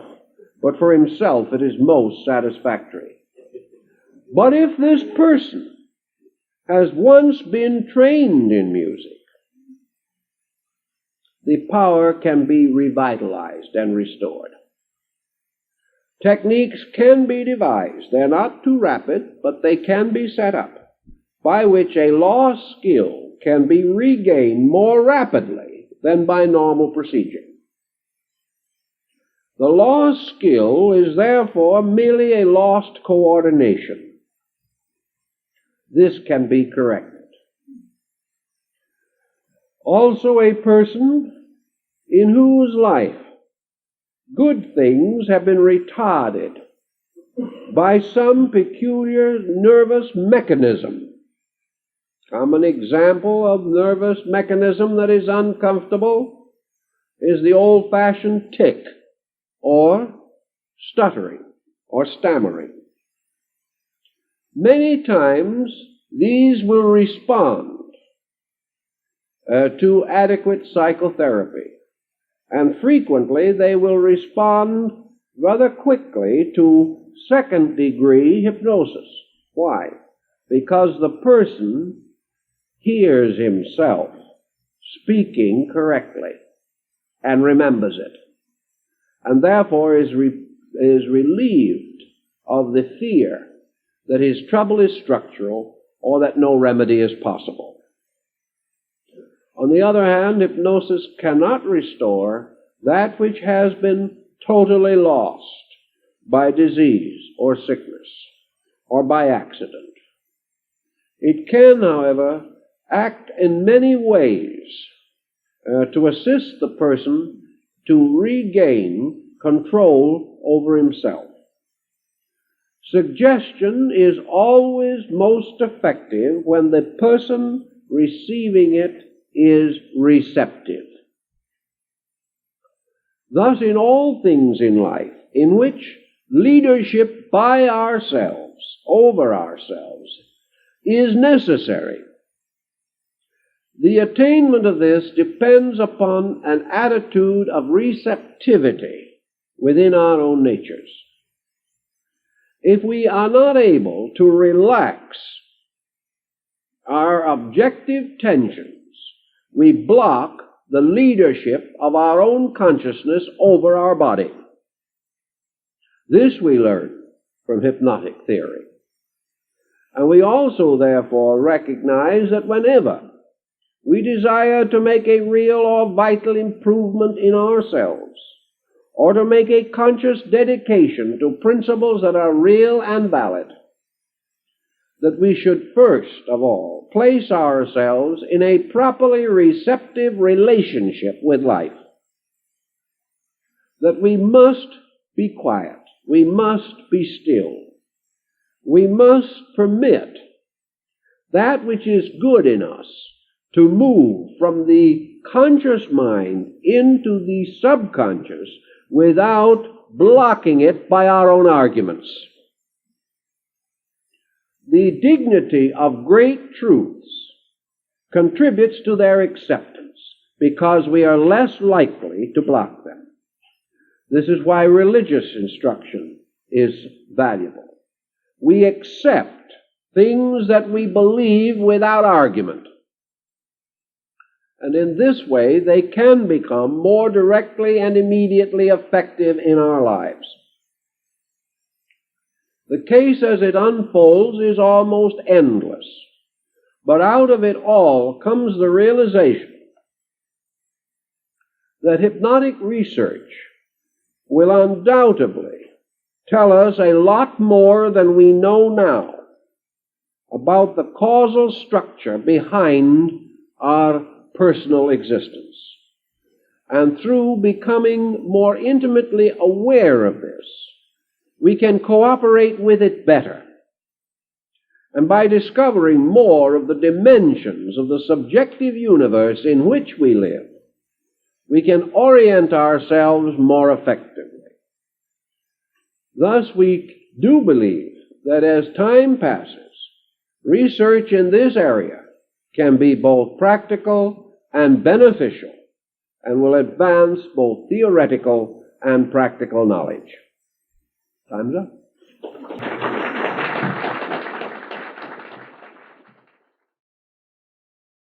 but for himself it is most satisfactory. But if this person has once been trained in music, the power can be revitalized and restored. Techniques can be devised. They're not too rapid, but they can be set up, by which a lost skill can be regained more rapidly than by normal procedure. The lost skill is therefore merely a lost coordination. This can be corrected. Also, a person in whose life good things have been retarded by some peculiar nervous mechanism. Common example of nervous mechanism that is uncomfortable is the old-fashioned tic, or stuttering, or stammering. Many times these will respond to adequate psychotherapy, and frequently they will respond rather quickly to second-degree hypnosis. Why? Because the person hears himself speaking correctly and remembers it. and therefore is relieved of the fear that his trouble is structural or that no remedy is possible. On the other hand, hypnosis cannot restore that which has been totally lost by disease or sickness or by accident. It can, however, act in many ways to assist the person to regain control over himself. Suggestion is always most effective when the person receiving it is receptive. Thus, in all things in life in which leadership by ourselves, over ourselves, is necessary, the attainment of this depends upon an attitude of receptivity within our own natures. If we are not able to relax our objective tensions, we block the leadership of our own consciousness over our body. This we learn from hypnotic theory. And we also, therefore, recognize that whenever we desire to make a real or vital improvement in ourselves, or to make a conscious dedication to principles that are real and valid, that we should first of all place ourselves in a properly receptive relationship with life. That we must be quiet. We must be still. We must permit that which is good in us to move from the conscious mind into the subconscious without blocking it by our own arguments. The dignity of great truths contributes to their acceptance because we are less likely to block them. This is why religious instruction is valuable. We accept things that we believe without argument. And in this way, they can become more directly and immediately effective in our lives. The case as it unfolds is almost endless, but out of it all comes the realization that hypnotic research will undoubtedly tell us a lot more than we know now about the causal structure behind our personal existence. And through becoming more intimately aware of this, we can cooperate with it better. And by discovering more of the dimensions of the subjective universe in which we live, we can orient ourselves more effectively. Thus, we do believe that as time passes, research in this area can be both practical and beneficial and will advance both theoretical and practical knowledge. Time's up.